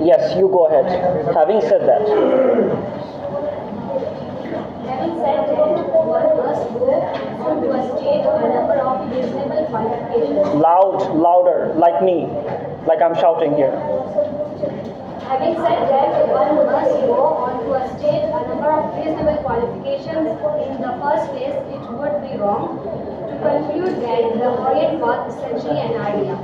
Yes, you go ahead. Having said that, Having said that, one must go to a state a number of reasonable qualifications. louder, like me, like I'm shouting here. Having said that, one must go on to a state a number of reasonable qualifications. In the first place, it would be wrong to conclude that the Orient was essentially an idea, a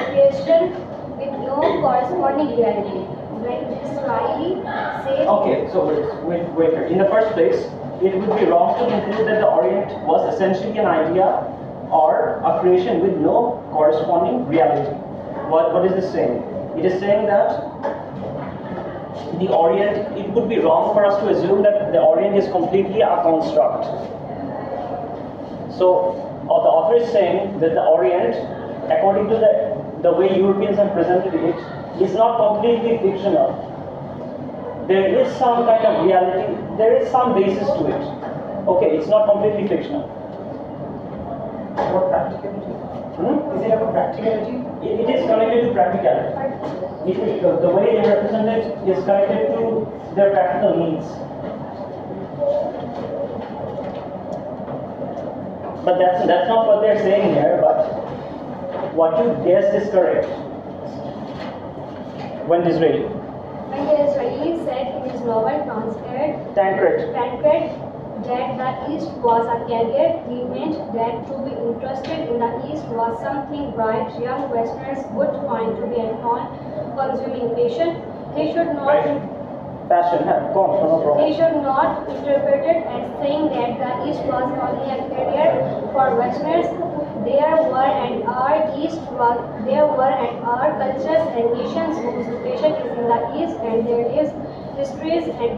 creation with no corresponding reality. When Disraeli says, Okay, so wait. In the first place, it would be wrong to conclude that the Orient was essentially an idea or a creation with no corresponding reality. What is this saying? It is saying that the Orient, it would be wrong for us to assume that the Orient is completely a construct. So the author is saying that the Orient, according to the way Europeans have presented it, is not completely fictional. There is some kind of reality, there is some basis to it. Okay, it's not completely fictional. What practicality? Is it about practicality? It is connected to practicality. The way they represent it is connected to their practical needs. But that's not what they're saying here, but what you guessed is correct. When Disraeli said in his novel Tancred, that the East was a caveat, he meant that to be interested in the East was something bright young Westerners would find to be an all-consuming passion. He should not He should not interpret it as saying that the East was only a career for Westerners. There were and are cultures and nations whose location is in the East, and their lives, histories, and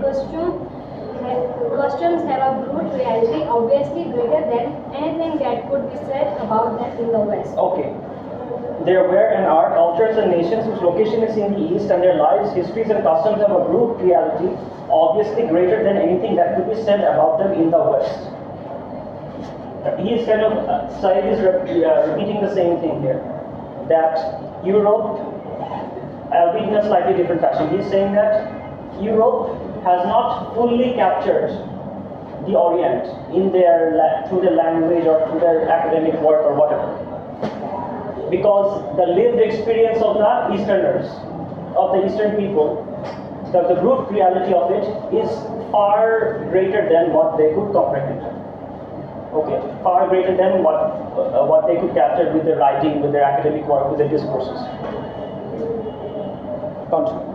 customs have a brute reality obviously greater than anything that could be said about them in the West. Okay. There were and are cultures and nations whose location is in the East, and their lives, histories, and customs have a brute reality obviously greater than anything that could be said about them in the West. He is kind of, Said is repeating the same thing here, that Europe, albeit in a slightly different fashion, he is saying that Europe has not fully captured the Orient in through their language or through their academic work or whatever. Because the lived experience of the Easterners, of the Eastern people, the brute reality of it is far greater than what they could comprehend. Okay, far greater than what they could capture with their writing, with their academic work, with their discourses. Continue.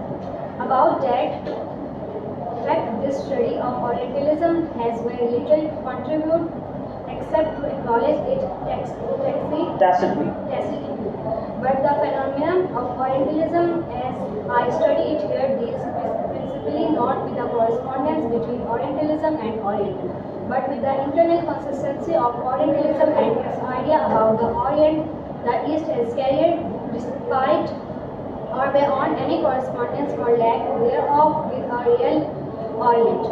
About that, in fact, this study of Orientalism has very little to contribute except to acknowledge it tacitly. But the phenomenon of Orientalism, as I study it here, deals principally not with the correspondence between Orientalism and Orient, but with the internal consistency of Orientalism and its idea about the Orient the East has carried, despite or beyond any correspondence or lack thereof with a real Orient.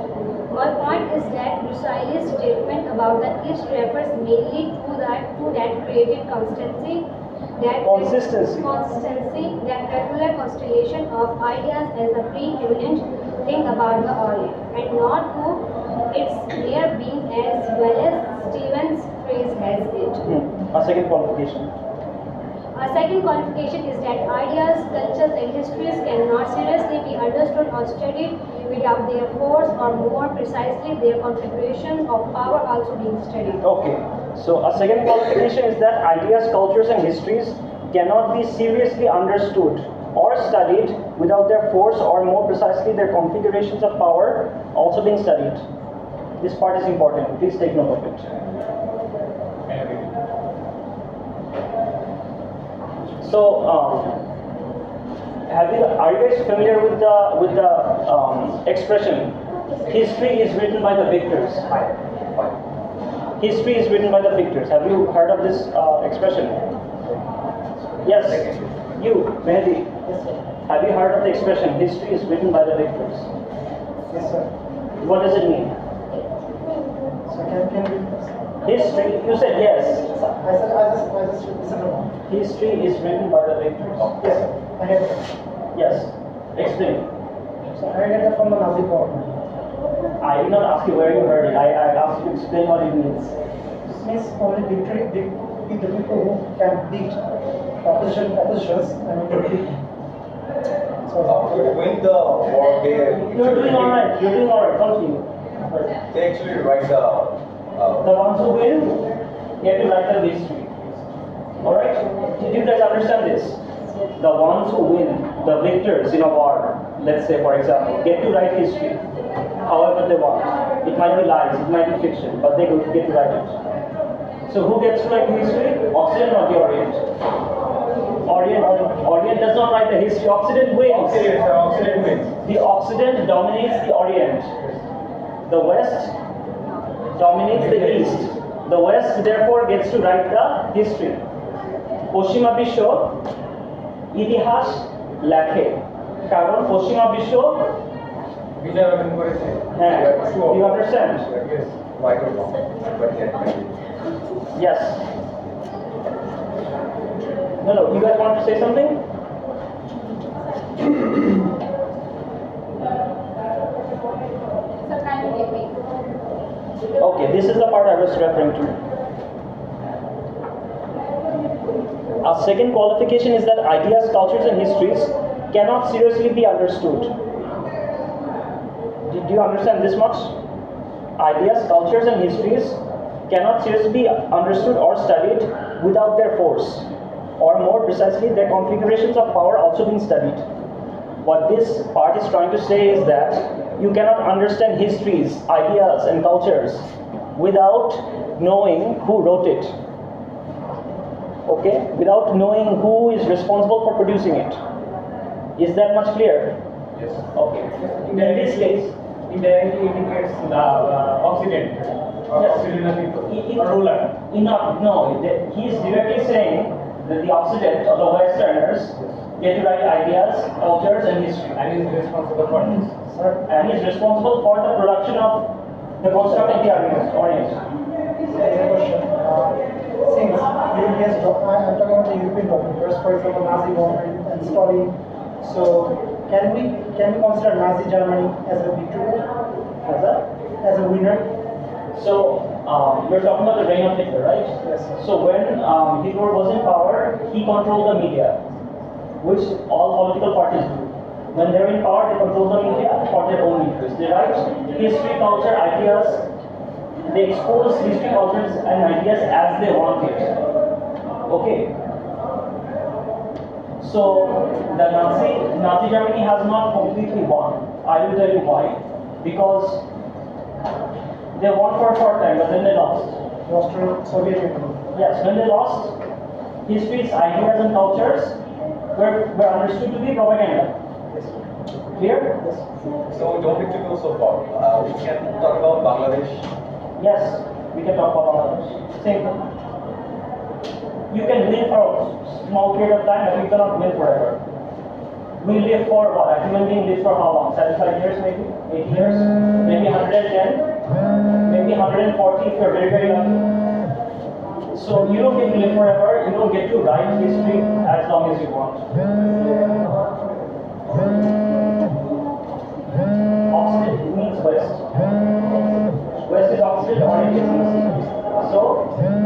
My point is that Disraeli's statement about the East refers mainly to that created consistency, that regular constellation of ideas as a preeminent thing about the Orient, and not to its mere being, as well as Stevens' phrase has it. A second qualification. A second qualification is that ideas, cultures, and histories cannot seriously be understood or studied without their force, or more precisely, their configuration of power also being studied. Okay, so a second qualification is that ideas, cultures, and histories cannot be seriously understood or studied without their force, or more precisely, their configurations of power also being studied. This part is important. Please take note of it. So, are you guys familiar with the expression, history is written by the victors? History is written by the victors. Have you heard of this expression? Yes. You, Mehdi. Yes, sir. Have you heard of the expression, history is written by the victors? Yes, sir. What does it mean? So can you repeat this? History, you said yes. I just listened to wrong. History is written by the victors. Yes, sir. I heard that. Yes. Explain. So I read that from the Nazi Board. I did not ask you where you heard it. I asked you to explain what it means. This means only victory with the people who can beat oppositions and beat. So To win the war, You're doing all right. You're doing all right. Continue. they actually write The ones who win get to write the history. All right? Did you guys understand this? The ones who win, the victors in a war, let's say for example, get to write history however they want. It might be lies, it might be fiction, but they get to write it. So who gets to write history? Occident or the Orient? Orient does not write the history. Occident wins. Occident wins. The Occident dominates the Orient. The West dominates the East. The West therefore gets to write the history. পশ্চিমা বিশ্ব ইতিহাস লেখে কারণ পশ্চিমা বিশ্ব বিজয় অর্জন করেছে। হ্যাঁ, you understand? Yes. Right or wrong, but yet maybe. Yes. No, you guys want to say something? Sir, can you give me? Okay, this is the part I was referring to. Our second qualification is that ideas, cultures, and histories cannot seriously be understood. Do you understand this much? Ideas, cultures, and histories cannot seriously be understood or studied without their force, or more precisely, their configurations of power also being studied. What this part is trying to say is that you cannot understand histories, ideas, and cultures without knowing who wrote it. Okay? Without knowing who is responsible for producing it. Is that much clear? Yes. Okay. In this case, Indirectly indicates the Occident. Yes. Occidental people. Or ruler. No, he is directly saying that the Occident or the Westerners get to write ideas, cultures, and history. And is responsible for this. sir, And is responsible for the production of the construct of the Orient. there is a question. Since Europeans, I'm talking about the European dominators, for example, Nazi government and Stalin. So can we consider Nazi Germany as a victory, as a winner? So, you're talking about the reign of Hitler, right? Yes. So when Hitler was in power, he controlled the media, which all political parties do. When they're in power, they control the media for their own interests. They write history, culture, ideas. They expose history, cultures, and ideas as they want it. Okay. So the Nazi Germany has not completely won. I will tell you why. Because they won for a short time, but then they lost. Lost to Soviet Union. Yes, when they lost, histories, ideas, and cultures were understood to be propaganda. Clear? Yes. So don't need to go so far. We can talk about Bangladesh. Yes, we can talk about Bangladesh. Same thing. You can win for a small period of time, but you cannot win forever. We live for what? A human being lives for how long? 75 years maybe? 80 years? Maybe 110? Maybe 140 if you're very, very lucky. So you don't get to live forever, you don't get to write history as long as you want. Occident means West. West is Occident, Orient is East. So,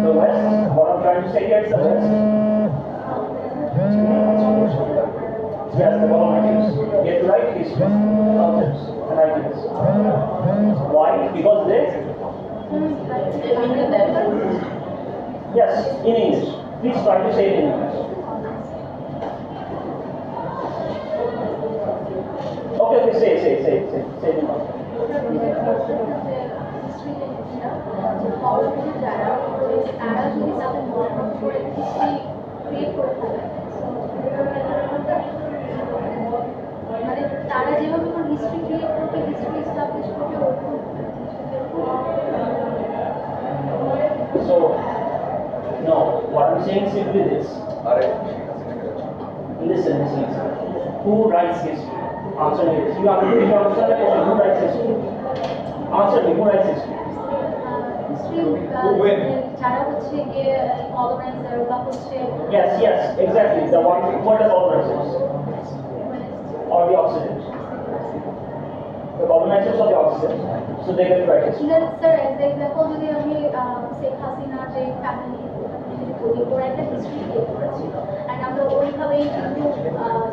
the West, what I'm trying to say here is the West. Yes, the colonizers get to write history, cultures, and ideas. Why? Because they? Yes, in English. Please try to say it in English. Okay, say it in English. তারা যেভাবে history create করবে, history establish করবে, So, no, what I'm saying simply this. Listen. Who writes history? Answer me this. You understand the question? Who writes history? Answer me. Who writes history? যারা হচ্ছে গিয়ে coloniser বা হচ্ছে Yes, exactly. The one. What does organizers? the Occident? The colonizers or the Occident? So they get right history. Sir, as example, যদি আমি শেখ হাসিনার যে family যদি ওরা একটা হিস্ট্রি ক্রিয়েট করেছিল অ্যান্ড আমরা ওইভাবেই কিন্তু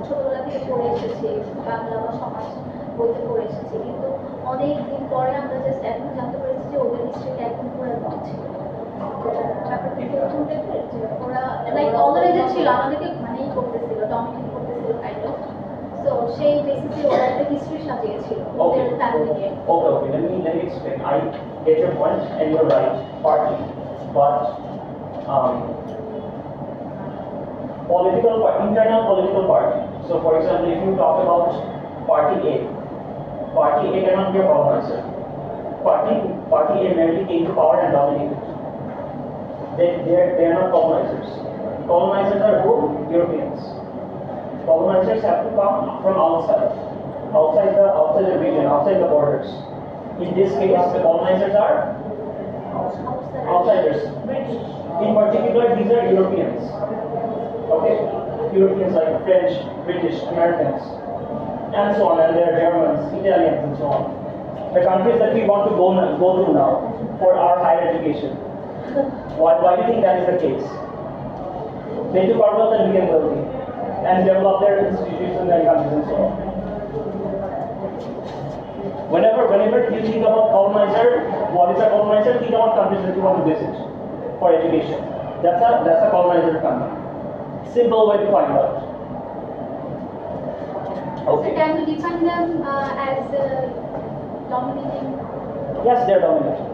ছোটবেলা থেকে পড়ে এসেছি বাংলা বা সমাজ বইতে পড়ে এসেছি, কিন্তু অনেক দিন পরে আমরা জাস্ট এখন জানতে পেরেছি যে ওদের হিস্ট্রিটা এখন পুরো রং ছিল। ব্যাপারটা প্রথম দেখে যে ওরা লাইক কলোনাইজার ছিল, আমাদেরকে মানেই করতেছিল, ডমিনেট করতেছিল কাইন্ড অফ। সো সেই বেসিসে ওরা একটা হিস্ট্রি সাজিয়েছিল ওদের ফ্যামিলিকে। Okay. Let me explain. I get your point, and you're right, partly, but internal political party. So, for example, if you talk about Party A cannot be a colonizer. Party A merely came to power and dominated. They are not colonizers. Colonizers are who? Europeans. Colonizers have to come from outside the region, outside the borders. In this case, the colonizers are outsiders. In particular, these are Europeans. Okay, Europeans like French, British, Americans, and so on, and they are Germans, Italians, and so on. The countries that we want to go to now for our higher education. Why do you think that is the case? They took our wealth and became wealthy, and developed their institutions and countries and so on. Whenever you think about colonizer, what is a colonizer? Think about countries that you want to visit for education. That's a colonizer country. Simple way to find out. Okay. So can we define them as dominating? Yes, they're dominating.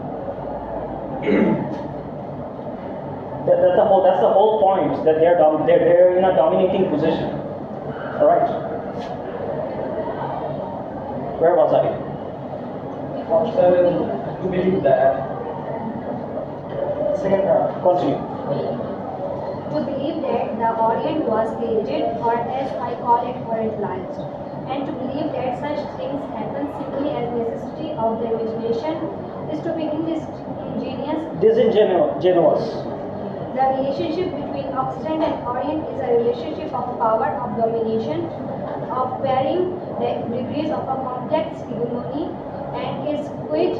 That's the whole point, that they're in a dominating position. All right. Where was I? To believe that. Second part. Continue. To believe that the Orient was created, or as I call it, Orientalized, and to believe that such things happen simply as necessity of the imagination is to be Disingenuous. The relationship between Occident and Orient is a relationship of power, of domination, of varying degrees of a complex hegemony, and is quite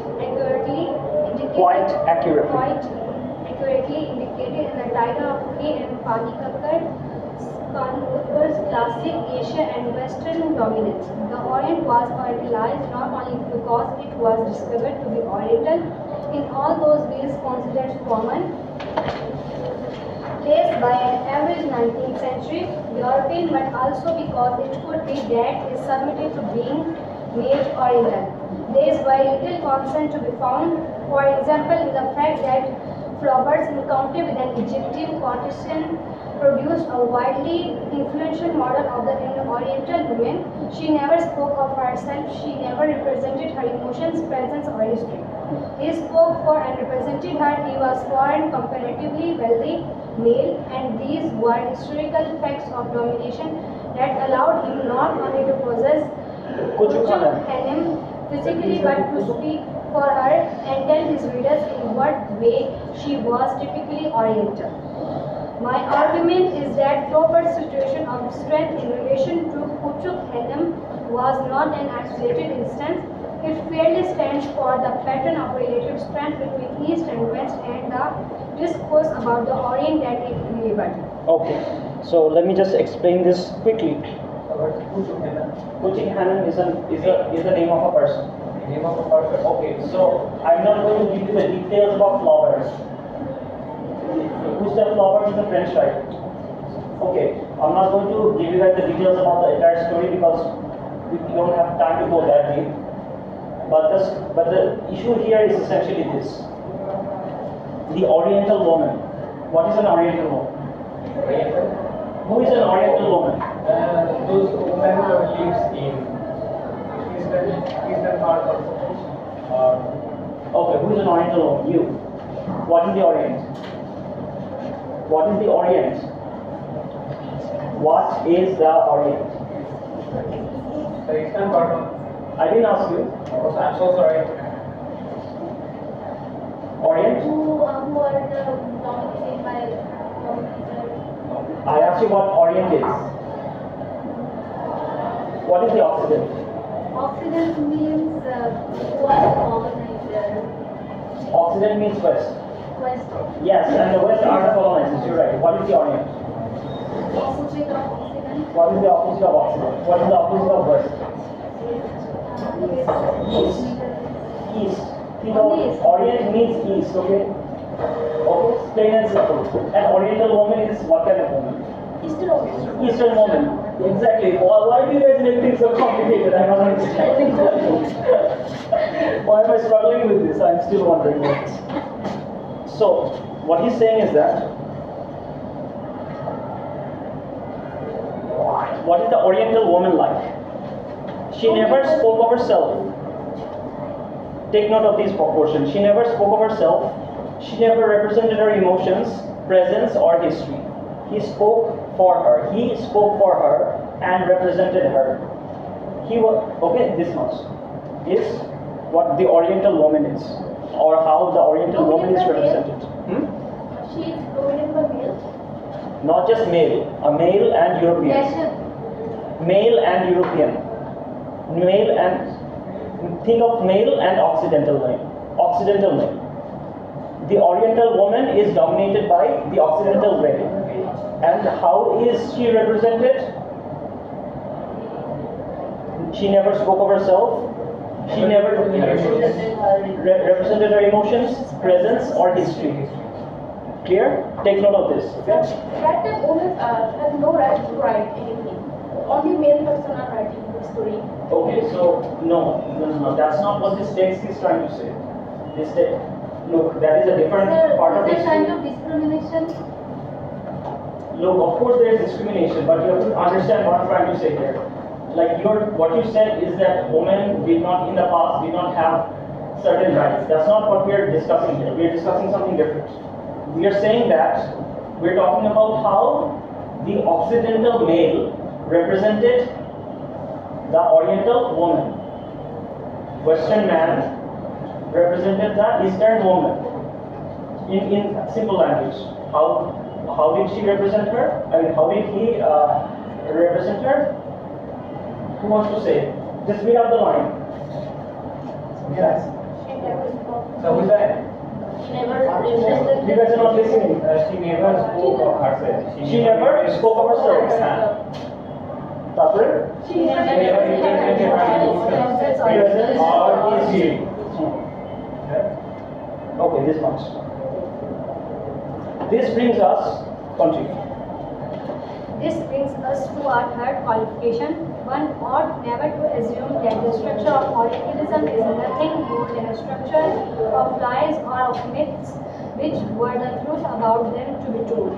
accurately indicated in the title of K. M. Panikkar classic Asia and Western dominance. The Orient was Orientalized not only because it was discovered to be Oriental in all those ways considered common place by an average 19th century European, but also because it could be that is submitted to being made Oriental. There is very little concern to be found, for example, in the fact that Flaubert's encounter with an Egyptian courtesan produced a widely influential model of the Oriental woman. She never spoke of herself, she never represented her emotions, presence, or history. He spoke for and represented her. He was foreign, comparatively wealthy male, and these were historical facts of domination that allowed him not only to possess Hanem physically but to speak for her and tell his readers in what way she was typically Oriental. My argument is that Flaubert's situation of strength in relation to Kuchuk Hanem was not an isolated instance. It fairly stands for the pattern of relative strength between East and West and the discourse about the Orient that it delivered. Okay, so let me just explain this quickly. Kuchuk Hanem is the name of a person. Name of a person. Okay, so I'm not going to give you the details about Flaubert. Gustave Flaubert is a French writer. Okay, I'm not going to give you guys the details about the entire story because we don't have time to go that deep. But the issue here is essentially this: the Oriental woman. What is an Oriental woman? Oriental. Who is an Oriental woman? Those women who lives in eastern part of Okay, who is an Oriental woman? You. What is the Orient? What is the Orient? What is the Orient? the eastern part of. I didn't ask you. Oh, I'm so sorry. Orient? Who are the dominated by I asked you what Orient is. What is the Occident? Occident means who are colonizer. Occident means West. West. Yes, and the West are the colonizers. You're right. What is the Orient? Opposite of Occident. What is the opposite of Occident? What is the opposite of West? East. East. Think of Orient means East. Okay. Okay. Plain and simple. An Oriental woman is what kind of woman? Eastern woman. Exactly. Why do you guys make things so complicated? I don't understand. Why am I struggling with this? I'm still wondering. So, what he's saying is that what is the Oriental woman like? She never spoke of herself. Take note of these proportions. She never spoke of herself. She never represented her emotions, presence, or history. He spoke for her. He spoke for her and represented her. He was, okay, this much is what the Oriental woman is, or how the Oriental woman is represented. She is prominent for male. Not just male, a male and European. Male and European. Male and, think of male and Occidental male. Occidental male. The Oriental woman is dominated by the Occidental male. And how is she represented? She never spoke of herself. She never represented her emotions, presence, or history. Clear? Take note of this. That time women have no right to write anything. Only male person are writing the story. Okay, so no, that's not what this text is trying to say. This text, look, that is a different part of Is there kind history. of discrimination? Look, of course there is discrimination, but you have to understand what I'm trying to say here. Like what you said is that women did not, in the past, did not have certain rights. That's not what we are discussing here. We are discussing something different. We are saying that we're talking about how the Occidental male represented the Oriental woman. Western man represented the Eastern woman. In simple language, how did she represent her? I mean, how did he represent her? Who wants to say? Just read out the line. Yes. So who's that? She never represented. You guys are not listening. She never spoke of herself. She never spoke of herself. Taପରେ? She never represented Presence or or history. Okay, this much. This brings us, continue. This brings us to our third qualification. One ought never to assume that the structure of Orientalism is nothing more than a structure of lies or of myths which were the truth about them to be told.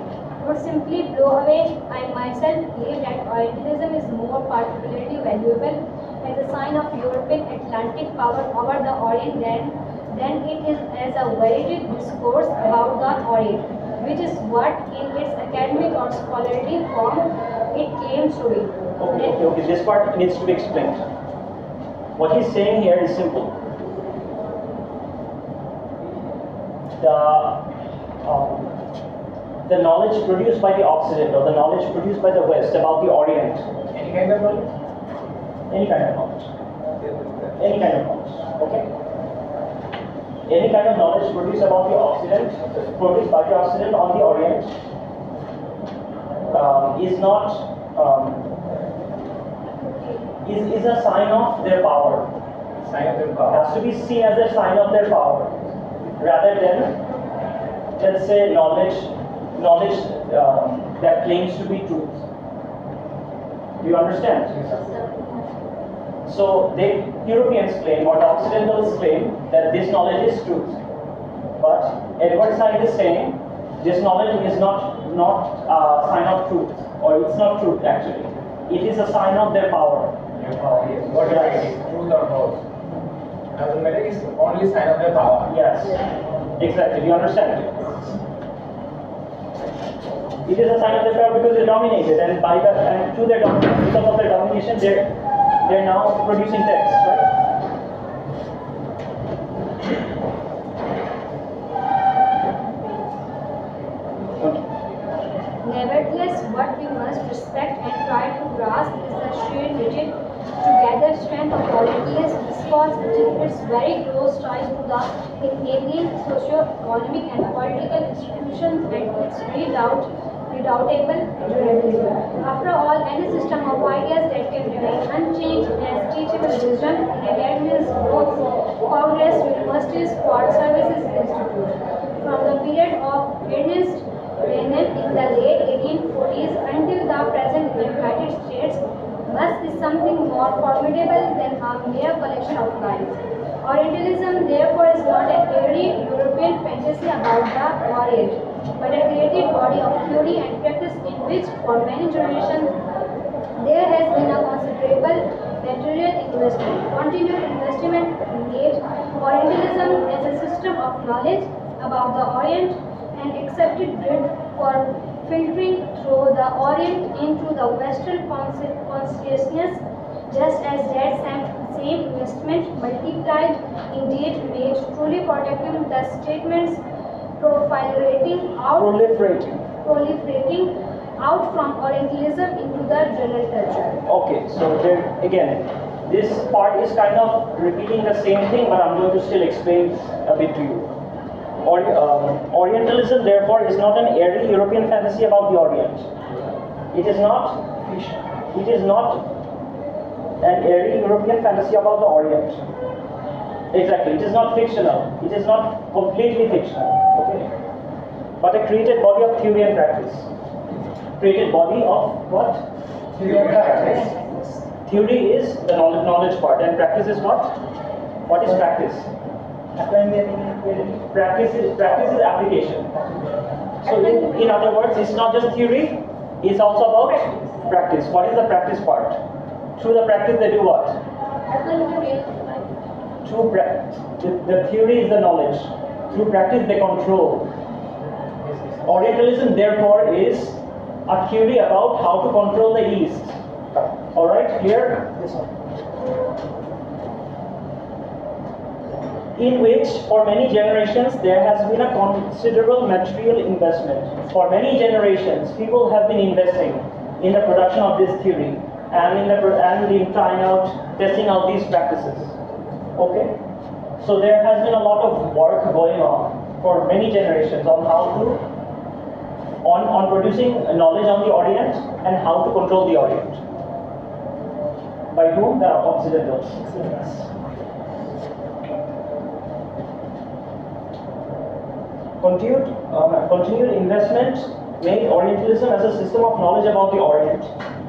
Would simply blow away. I myself believe that Orientalism is more particularly valuable as a sign of European Atlantic power over the Orient than it is as a varied discourse about the Orient, which is what in its academic or scholarly form it claims to be. Okay, this part needs to be explained. What he's saying here is simple. The knowledge produced by the Occident or the knowledge produced by the West about the Orient. Any kind of knowledge? Any kind of knowledge. Any kind of knowledge. Okay? Any kind of knowledge produced about the Occident, produced by the Occident on the Orient, is not is a sign of their power. Sign of their It power. has to be seen as a sign of their power, rather than, let's say, knowledge that claims to be truth. Do you understand? So the Europeans claim, or the Occidentals claim, that this knowledge is truth. But Edward Said is saying this knowledge is not a sign of truth, or it's not truth actually. It is a sign of their power. Your power, yes. What Yes. it is, truth or false. Doesn't matter, it's only sign of their power. Yes, exactly. Do you understand? It is a sign of their power because they dominated, and through their domination, because of their domination, they're now producing texts, right? Nevertheless, what we must respect and try to grasp is the sheer rigid because its very close ties to the Canadian socio-economic and political institutions and its redoubtable durability. After all, any system of ideas that can remain unchanged as teachable wisdom in an admins both Congress, universities, Port Services Institute. From the period of Ernest Renan in the late 1840s until the present in the United States, must be something more formidable than a mere collection of lines. Orientalism, therefore, is not an airy European fantasy about the Orient, but a created body of theory and practice in which, for many generations, there has been a considerable material investment. Continued investment made Orientalism as a system of knowledge about the Orient and accepted grid for filtering through the Orient into the Western consciousness, just as that same investment multiplied, indeed made truly protective the statements proliferating out from Orientalism into the general culture. Okay, so there again, this part is kind of repeating the same thing, but I'm going to still explain a bit to you. Orientalism, therefore, is not an airy European fantasy about the Orient. It is not an airy European fantasy about the Orient. Exactly, it is not fictional. It is not completely fictional. Okay, but a created body of theory and practice. Created body of what? Theory and practice. Theory is the knowledge part, and practice is what? What is practice? Applying the meaning. Practice is application. So in other words, it's not just theory, it's also about practice. What is the practice part? Through the practice they do what? Applying the real life. The theory is the knowledge. Through practice they control. Orientalism therefore is a theory about how to control the East. Alright, clear? Yes, sir. In which, for many generations, there has been a considerable material investment. For many generations, people have been investing in the production of this theory and in trying out, testing out these practices. Okay? So there has been a lot of work going on for many generations on how to, on producing knowledge on the Orient and how to control the Orient. By whom? The Occidentals. Continued investment made Orientalism as a system of knowledge about the Orient,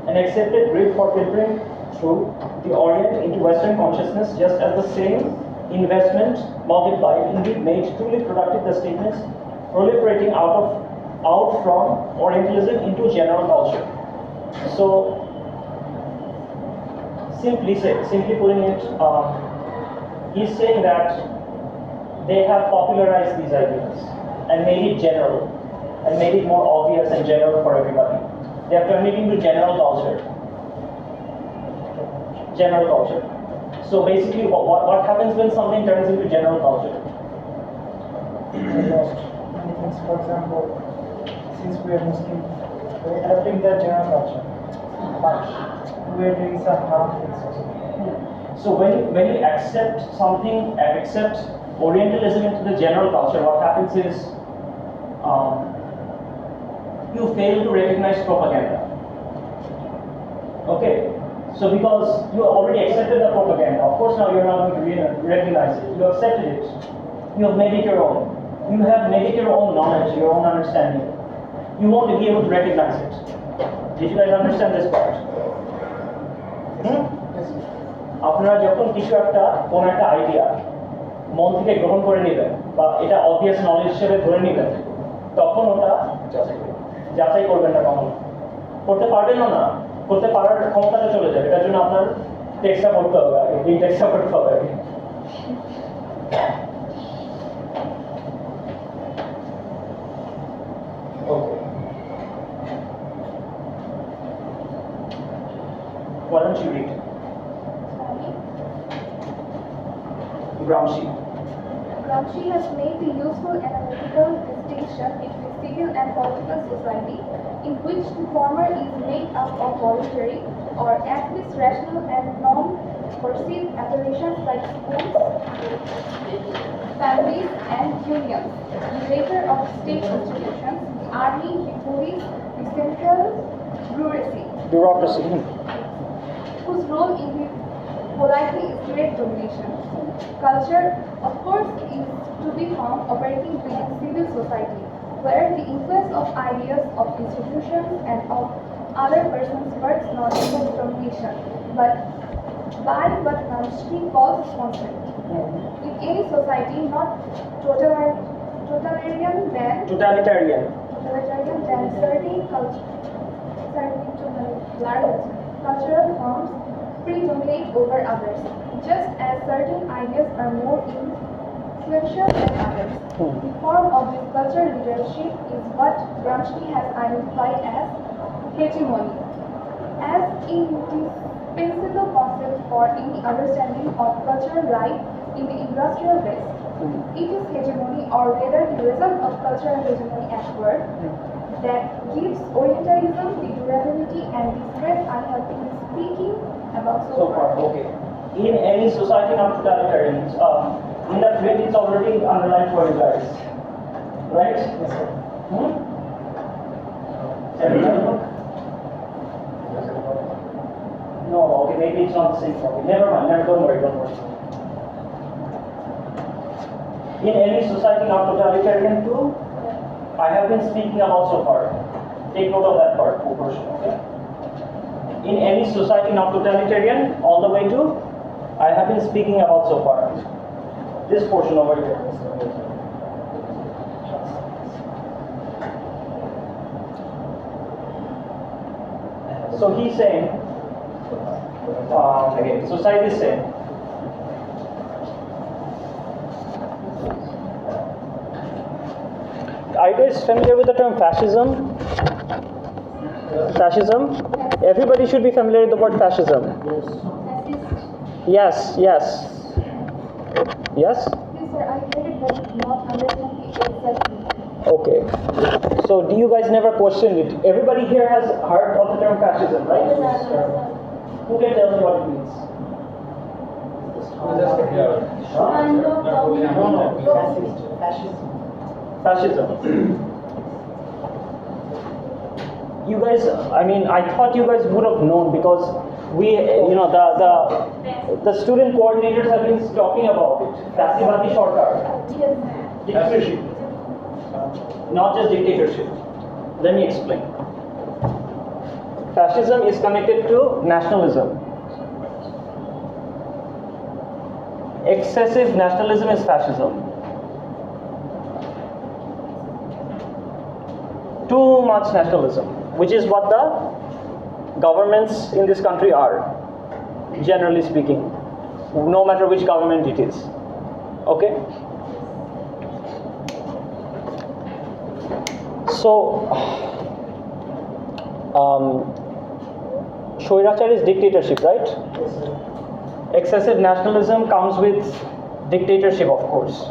an accepted grid for filtering through the Orient into Western consciousness, just as the same investment multiplied indeed made truly productive the statements proliferating out from Orientalism into general culture. So, simply putting it, he's saying that they have popularized these ideas and made it general, and made it more obvious and general for everybody. They have turned it into general culture. General culture. So basically, what happens when something turns into general culture? We lost many things. For example, since we are Muslim, we are adopting the general culture, but we are doing some harmful things also. So when you accept something, accept Orientalism into the general culture, what happens is you fail to recognize propaganda. Okay, so because you already accepted the propaganda, of course now you're not going to recognize it. You accepted it. You have made it your own. You have made it your own knowledge, your own understanding. You won't be able to recognize it. Did you guys understand this part? আপনারা যখন কিছু একটা কোন একটা idea মন থেকে গ্রহণ করে নেবেন বা এটা অবভিয়াস নলেজ হিসেবে ধরে নেবেন, তখন ওটা যাচাই করবেন না, কখনো করতে পারবেন না, করতে পারার ক্ষমতাটা চলে যাবে। এটার জন্য আপনার টেক্সটটা পড়তে হবে আগে, এই টেক্সটটা পড়তে হবে আগে। Why don't you read? Gramsci has made the useful analytical distinction between civil and political society, in which the former is made up of voluntary or at least rational and perceived affiliations like schools, families, and unions, regulator of state institutions, the army, the police, the central Bureaucracy. whose role in the polity is direct domination. Culture, of course, is to be found operating within civil society, where the influence of ideas, of institutions, and of other persons works not against domination, but by what Marjuque calls consent. In any society not totalitarian than certain cultural forms predominate over others, just as certain ideas are more influential than others. The form of this cultural leadership is what Marjuque has identified as hegemony, as indispensable concept for any understanding of cultural life in the industrial West. It is hegemony, or rather the result of cultural hegemony at work, that gives Orientalism the durability and the strength I have been speaking about so far. Okay. In any society not totalitarian, in that way it's already underlined for you guys. Right? Yes, sir. Everybody look? No, okay, maybe it's not the same for me. Never mind, don't worry. In any society not totalitarian too, I have been speaking about so far. Take note of that part, portion, okay? In any society not totalitarian, all the way to, I have been speaking about so far. This portion over here. So he's saying, again, society is saying, are you guys familiar with the term fascism? Fascism? Everybody should be familiar with the word fascism. Yes. Yes? Yes, sir, I heard it but not understand it exactly. Okay. So do you guys never question it? Everybody here has heard of the term fascism, right? Who can tell me what it means? Fascism. You guys, I thought you guys would have known because we, the student coordinators have been talking about it. Fascivati shortcut. Dictatorship. Not just dictatorship. Let me explain. Fascism is connected to nationalism. Excessive nationalism is fascism. Too much nationalism, which is what the governments in this country are, generally speaking, no matter which government it is. Okay? So, Shoirachar is dictatorship, right? Excessive nationalism comes with dictatorship, of course.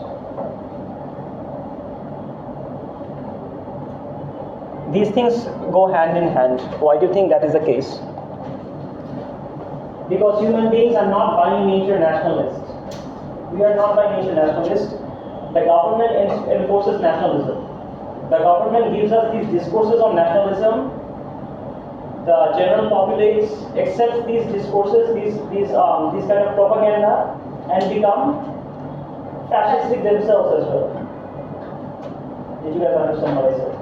These things go hand in hand. Why do you think that is the case? Because human beings are not by nature nationalists. We are not by nature nationalists. The government enforces nationalism. The government gives us these discourses on nationalism. The general populace accepts these discourses, these kind of propaganda, and become fascistic themselves as well. Did you guys understand what I said?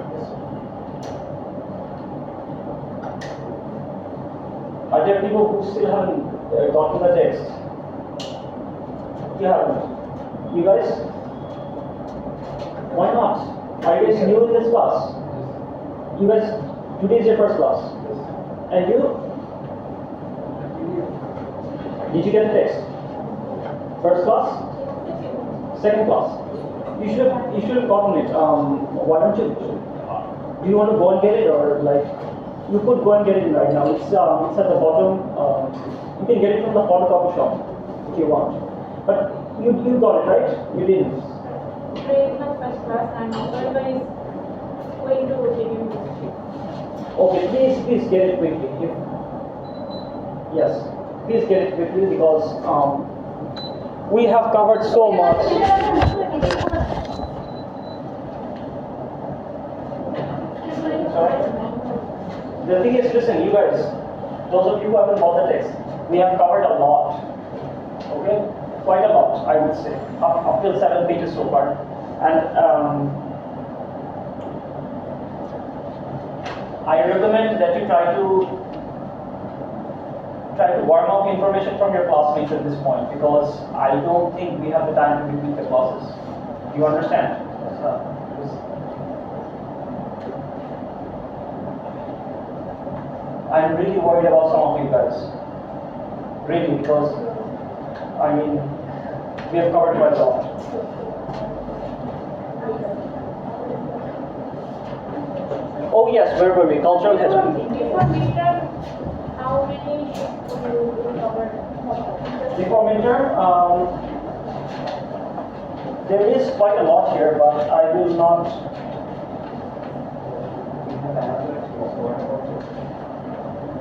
Are there people who still haven't gotten the text? You haven't. You guys? Why not? Are you guys new in this class? You guys, today is your first class. And you? Did you get the text? First class? Second class? You should have gotten it. Why don't you? Do you want to go and get it, or like? You could go and get it right now. It's at the bottom. You can get it from the photocopy shop if you want. But you got it, right? You didn't. Today is my first class and everybody is going to take it. Okay, please get it quickly. Yes. Please get it quickly because we have covered so much. The thing is, listen, you guys, those of you who haven't bought the text, we have covered a lot. Okay? Quite a lot, I would say. Up till 7 pages so far. And I recommend that you try to warm up information from your classmates at this point because I don't think we have the time to repeat the classes. You understand? I'm really worried about some of you guys. Really, because I mean, we have covered quite a lot. Oh yes, where were we? Cultural history. Before midterm, how many shifts would you cover? Before midterm, there is quite a lot here, but I will not.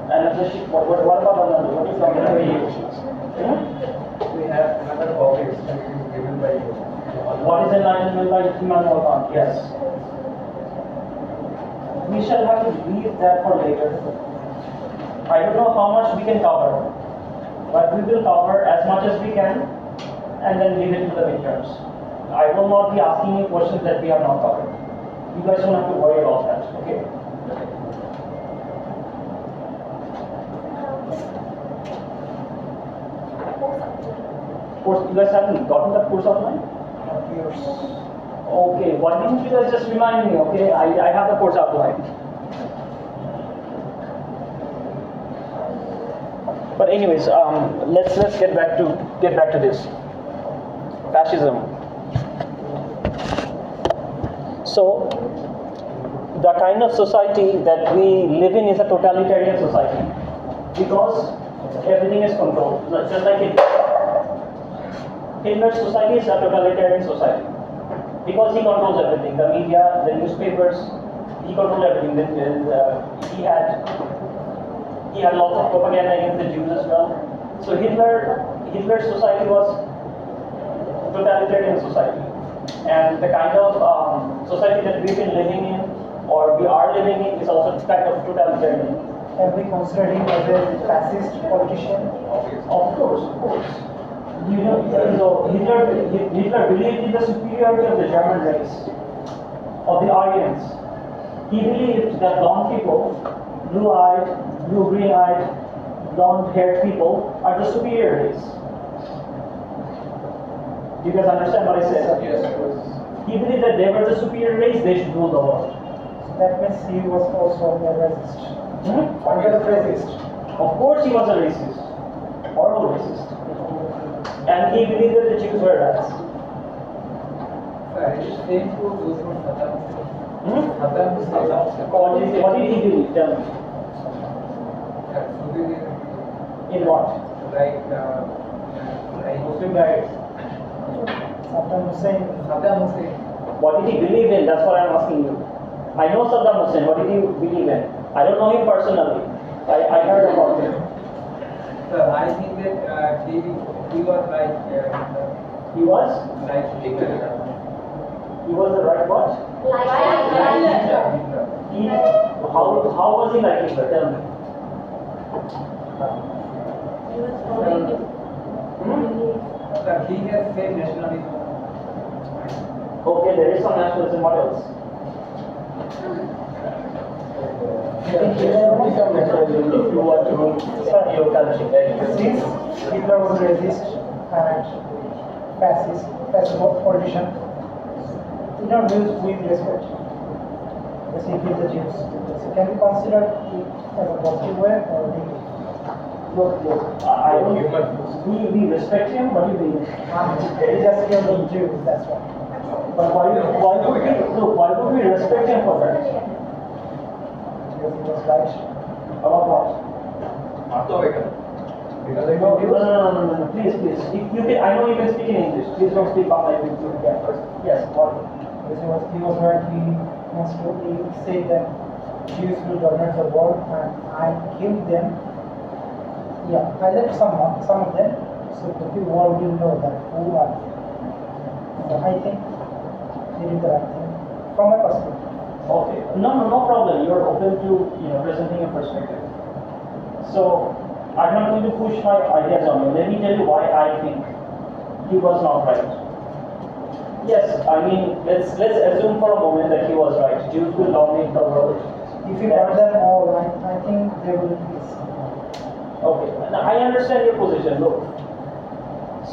Another sheet. What about another? What is We have another office that is given by you. What is enlightenment by Immanuel Kant? Yes. We shall have to leave that for later. I don't know how much we can cover, but we will cover as much as we can and then leave it to the midterms. I will not be asking you questions that we have not covered. You guys don't have to worry about that, okay? Course, you guys haven't gotten that course outline? Okay, why didn't you guys just remind me, okay? I have the course outline. But anyways, let's get back to this. Fascism. So the kind of society that we live in is a totalitarian society because everything is controlled, just like Hitler. Hitler's society is a totalitarian society because he controls everything, the media, the newspapers, he controlled everything. He had lots of propaganda against the Jews as well. So Hitler's society was a totalitarian society. And the kind of society that we've been living in or we are living in is also kind of totalitarian. Can we consider him as a fascist politician? Of course. You know, so Hitler believed in the superiority of the German race, of the Aryans. He believed that blonde people, blue-eyed, blue-green-eyed, blonde-haired people are the superior race. Do you guys understand what I said? Yes. He believed that they were the superior race, they should rule the world. That means he was also a racist. Kind of racist. Of course he was a racist. Horrible racist. And he believed that the Jews were rats. Sir, it is same to those who Saddam What did he believe? Tell me. In what? Like Muslim guys. Saddam Hussein. What did he believe in? That's what I'm asking you. I know Saddam Hussein. What did he believe in? I don't know him personally. I heard about him. Sir, I think that he was like He was? like Hitler. He was the right what? He, how was he like Hitler? Tell me. Sir, he has same nationality. Okay, there is some nationalism. What else? If you want to study your country, Since Hitler was a racist and fascist politician, we don't use with respect. Let's say the Jews. So can we consider it as a positive way or negative? look, we respect him, but he He just killed the Jews, that's why. But why would we respect him for that? Because he was right. About what? Because No, please. If you can, I know you can speak in English. Please don't speak Bangla if you can first. Yes, what? Because he was right. He said that Jews will dominate the world and I killed them Yeah, I left some of them, so the people all will know that who are. So I think they did the right thing from my perspective. Okay. No problem. You're open to presenting a perspective. So I'm not going to push my ideas on you. Let me tell you why I think he was not right. Yes, I mean let's assume for a moment that he was right. Jews will dominate the world. If you got them all, I think they will be. Okay, now I understand your position. Look,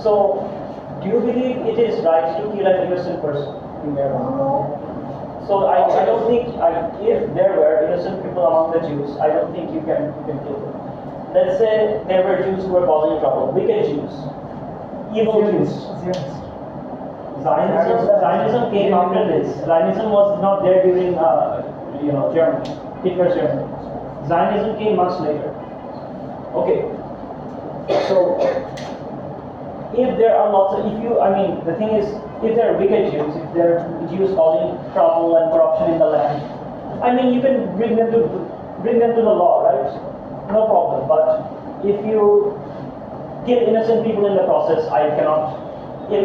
so do you believe it is right to kill an innocent person? No. So I don't think if there were innocent people among the Jews, I don't think you can kill them. Let's say there were Jews who were causing trouble, wicked Jews, evil Jews. Zionism came after this. Zionism was not there during Germany, Hitler's Germany. Zionism came much later. Okay, so if there are lots of, the thing is, if there are wicked Jews, if there are Jews causing trouble and corruption in the land, you can bring them to the law, right? No problem. But if you kill innocent people in the process, I cannot,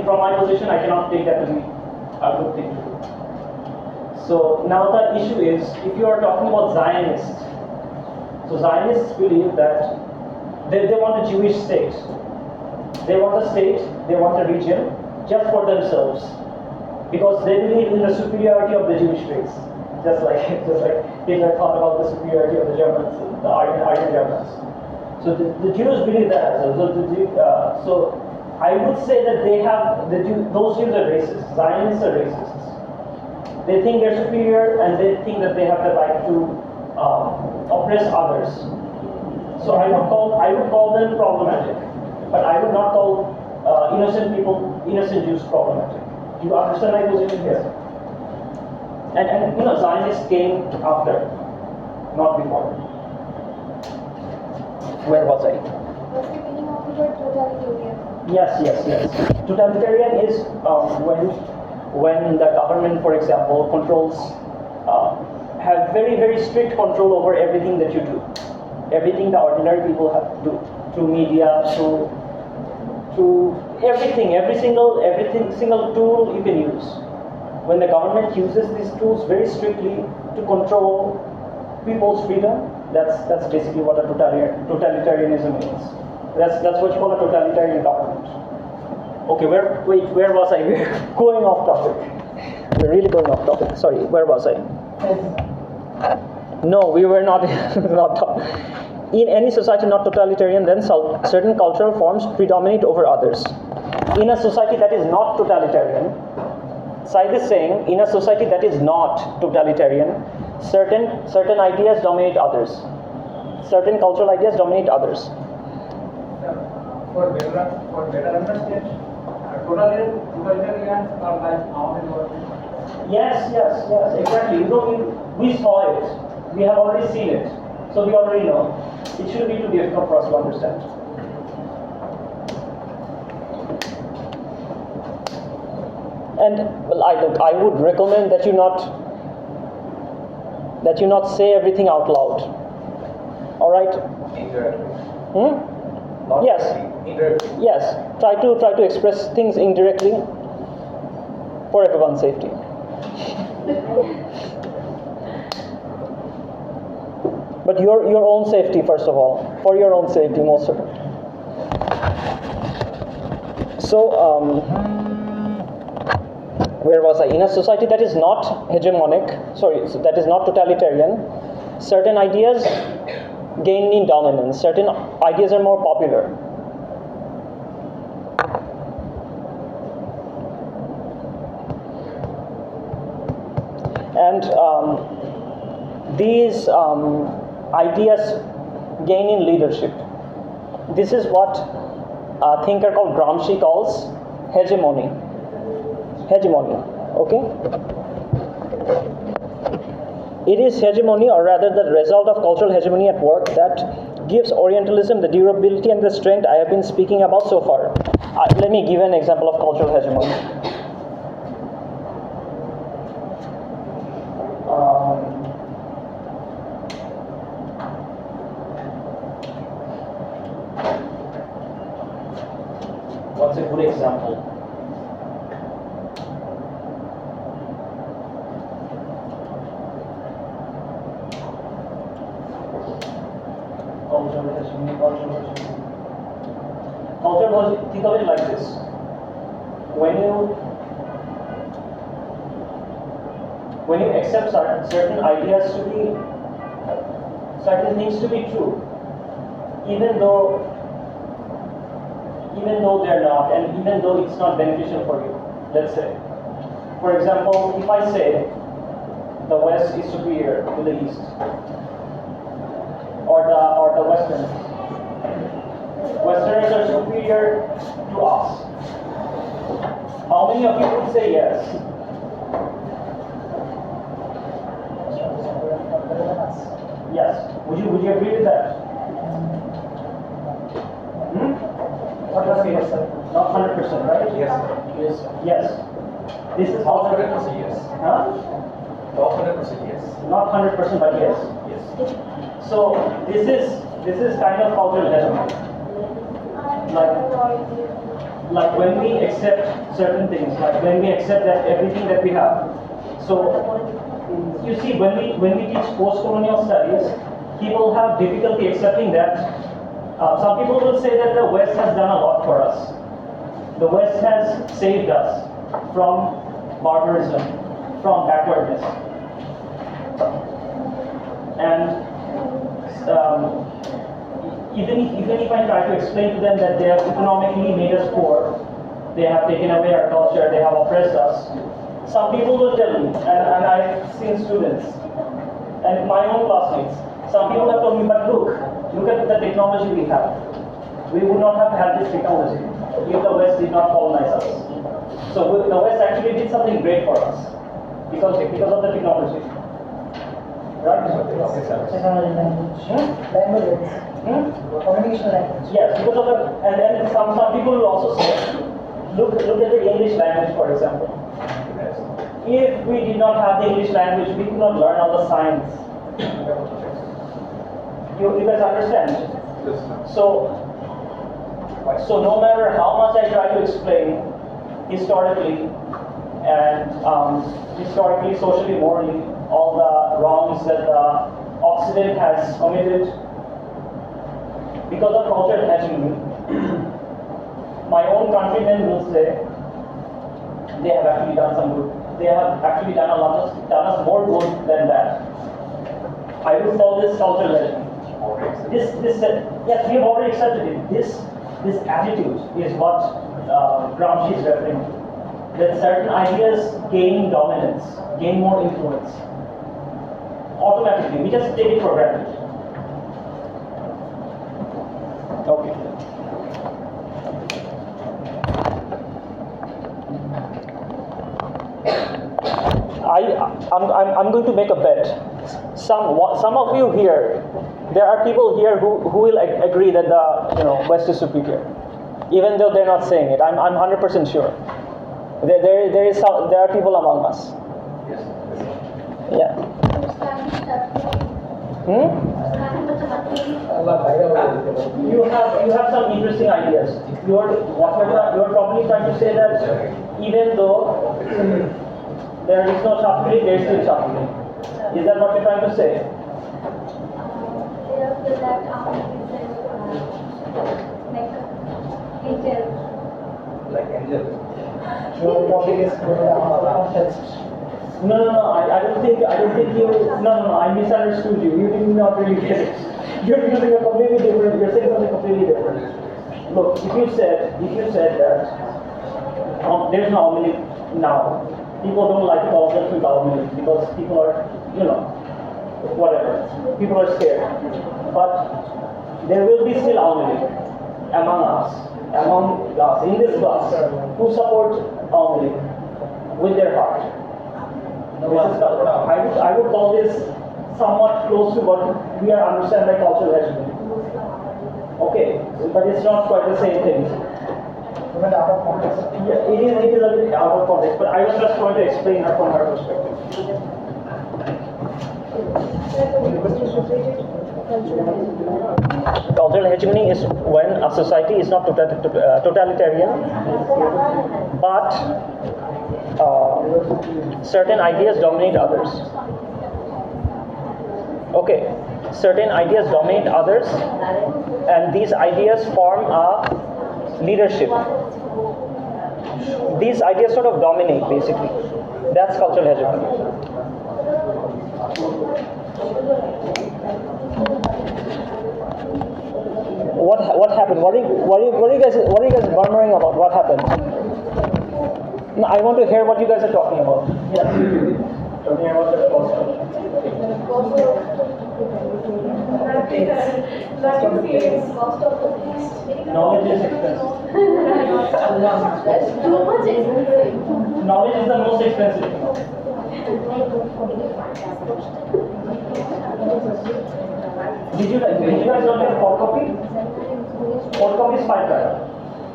from my position, I cannot take that to be a good thing to do. So now the issue is, if you are talking about Zionists, so Zionists believe that they want a Jewish state. They want a state, they want a region just for themselves, because they believe in the superiority of the Jewish race, just like Hitler thought about the superiority of the Germans, the Aryan Germans. So the Jews believe that. So I would say that those Jews are racist. Zionists are racists. They think they're superior, and they think that they have the right to oppress others. So I would call them problematic, but I would not call innocent Jews problematic. Do you understand my position here? And Zionists came after, not before. Where was I? What's the meaning of the word totalitarian? Yes. Totalitarian is when the government, for example, have very, very strict control over everything that you do. Everything the ordinary people have to do, through media, through everything, every single tool you can use. When the government uses these tools very strictly to control people's freedom, that's basically what a totalitarianism is. That's what you call a totalitarian government. Okay, where was I? We're going off topic. We're really going off topic. Sorry, where was I? No, we were not. In any society not totalitarian, then certain cultural forms predominate over others. In a society that is not totalitarian, Said is saying, in a society that is not totalitarian, certain ideas dominate others. Certain cultural ideas dominate others. For better understand, totalitarians are like our environment. Yes, exactly. We saw it. We have already seen it. So we already know. It shouldn't be too difficult for us to understand. And I would recommend that you not say everything out loud. All right? Indirectly. Hmm? Yes. Indirectly. Yes. Try to express things indirectly for everyone's safety. But your own safety, first of all. For your own safety, most certainly. So, where was I? In a society that is not that is not totalitarian, certain ideas gain in dominance. Certain ideas are more popular. And these ideas gain in leadership. This is what a thinker called Gramsci calls hegemony. Okay? It is hegemony, or rather the result of cultural hegemony at work, that gives Orientalism the durability and the strength I have been speaking about so far. Let me give an example of cultural hegemony. What's a good example? Culture, think of it like this. When you accept certain ideas to be, certain things to be true, even though they're not, and even though it's not beneficial for you, let's say. For example, if I say the West is superior to the East, or the Westerners are superior to us, how many of you would say yes? Yes. Would you agree with that? What was the yes, sir? Not 100%, right? Yes, sir. Yes. Yes. This is how 100% yes. Huh? 100% yes. Not 100%, but yes. Yes. So this is kind of cultural hegemony. Like when we accept certain things, like when we accept that everything that we have. So you see, when we teach post-colonial studies, people have difficulty accepting that. Some people will say that the West has done a lot for us. The West has saved us from barbarism, from backwardness. And even if I try to explain to them that they have economically made us poor, they have taken away our culture, they have oppressed us, some people will tell me, and I've seen students, and my own classmates, some people have told me, but look at the technology we have. We would not have had this technology if the West did not colonize us. So the West actually did something great for us because of the technology. Right? Technology, language, communication language. Yes, because of the, and then some people will also say, look at the English language, for example. If we did not have the English language, we could not learn all the science. You guys understand? So no matter how much I try to explain historically and socially, morally, all the wrongs that the Occident has committed because of cultural hegemony, my own countrymen will say they have actually done some good. They have actually done us more good than that. I would call this cultural hegemony. Yes, we have already accepted it. This attitude is what Gramsci is referring to. That certain ideas gain dominance, gain more influence. Automatically, we just take it for granted. Okay. I'm going to make a bet. Some of you here, there are people here who will agree that the West is superior, even though they're not saying it. I'm 100% sure. There are people among us. Yes. Yeah. You have some interesting ideas. You're probably trying to say that even though there is no Chapuli, there is still Chapuli. Is that what you're trying to say? Like angel. Your topic is context. No. I don't think you. No. I misunderstood you. You did not really get it. You're using a completely different. You're saying something completely different. Look, if you said that there's no homily now, people don't like to call themselves homily because people are, whatever. People are scared. But there will be still homily among us, in this class, who support homily with their heart. I would call this somewhat close to what we understand by cultural hegemony. Okay, but it's not quite the same thing. Even out of context. Yeah, it is a bit out of context, but I was just trying to explain her from her perspective. Cultural hegemony is when a society is not totalitarian, but certain ideas dominate others. Okay, certain ideas dominate others, and these ideas form a leadership. These ideas sort of dominate, basically. That's cultural hegemony. What happened? What are you guys murmuring about? What happened? No, I want to hear what you guys are talking about. Yes. Talking about the knowledge is expensive. Knowledge is the most expensive. Did you guys don't have photocopy? Photocopy is 5 taka.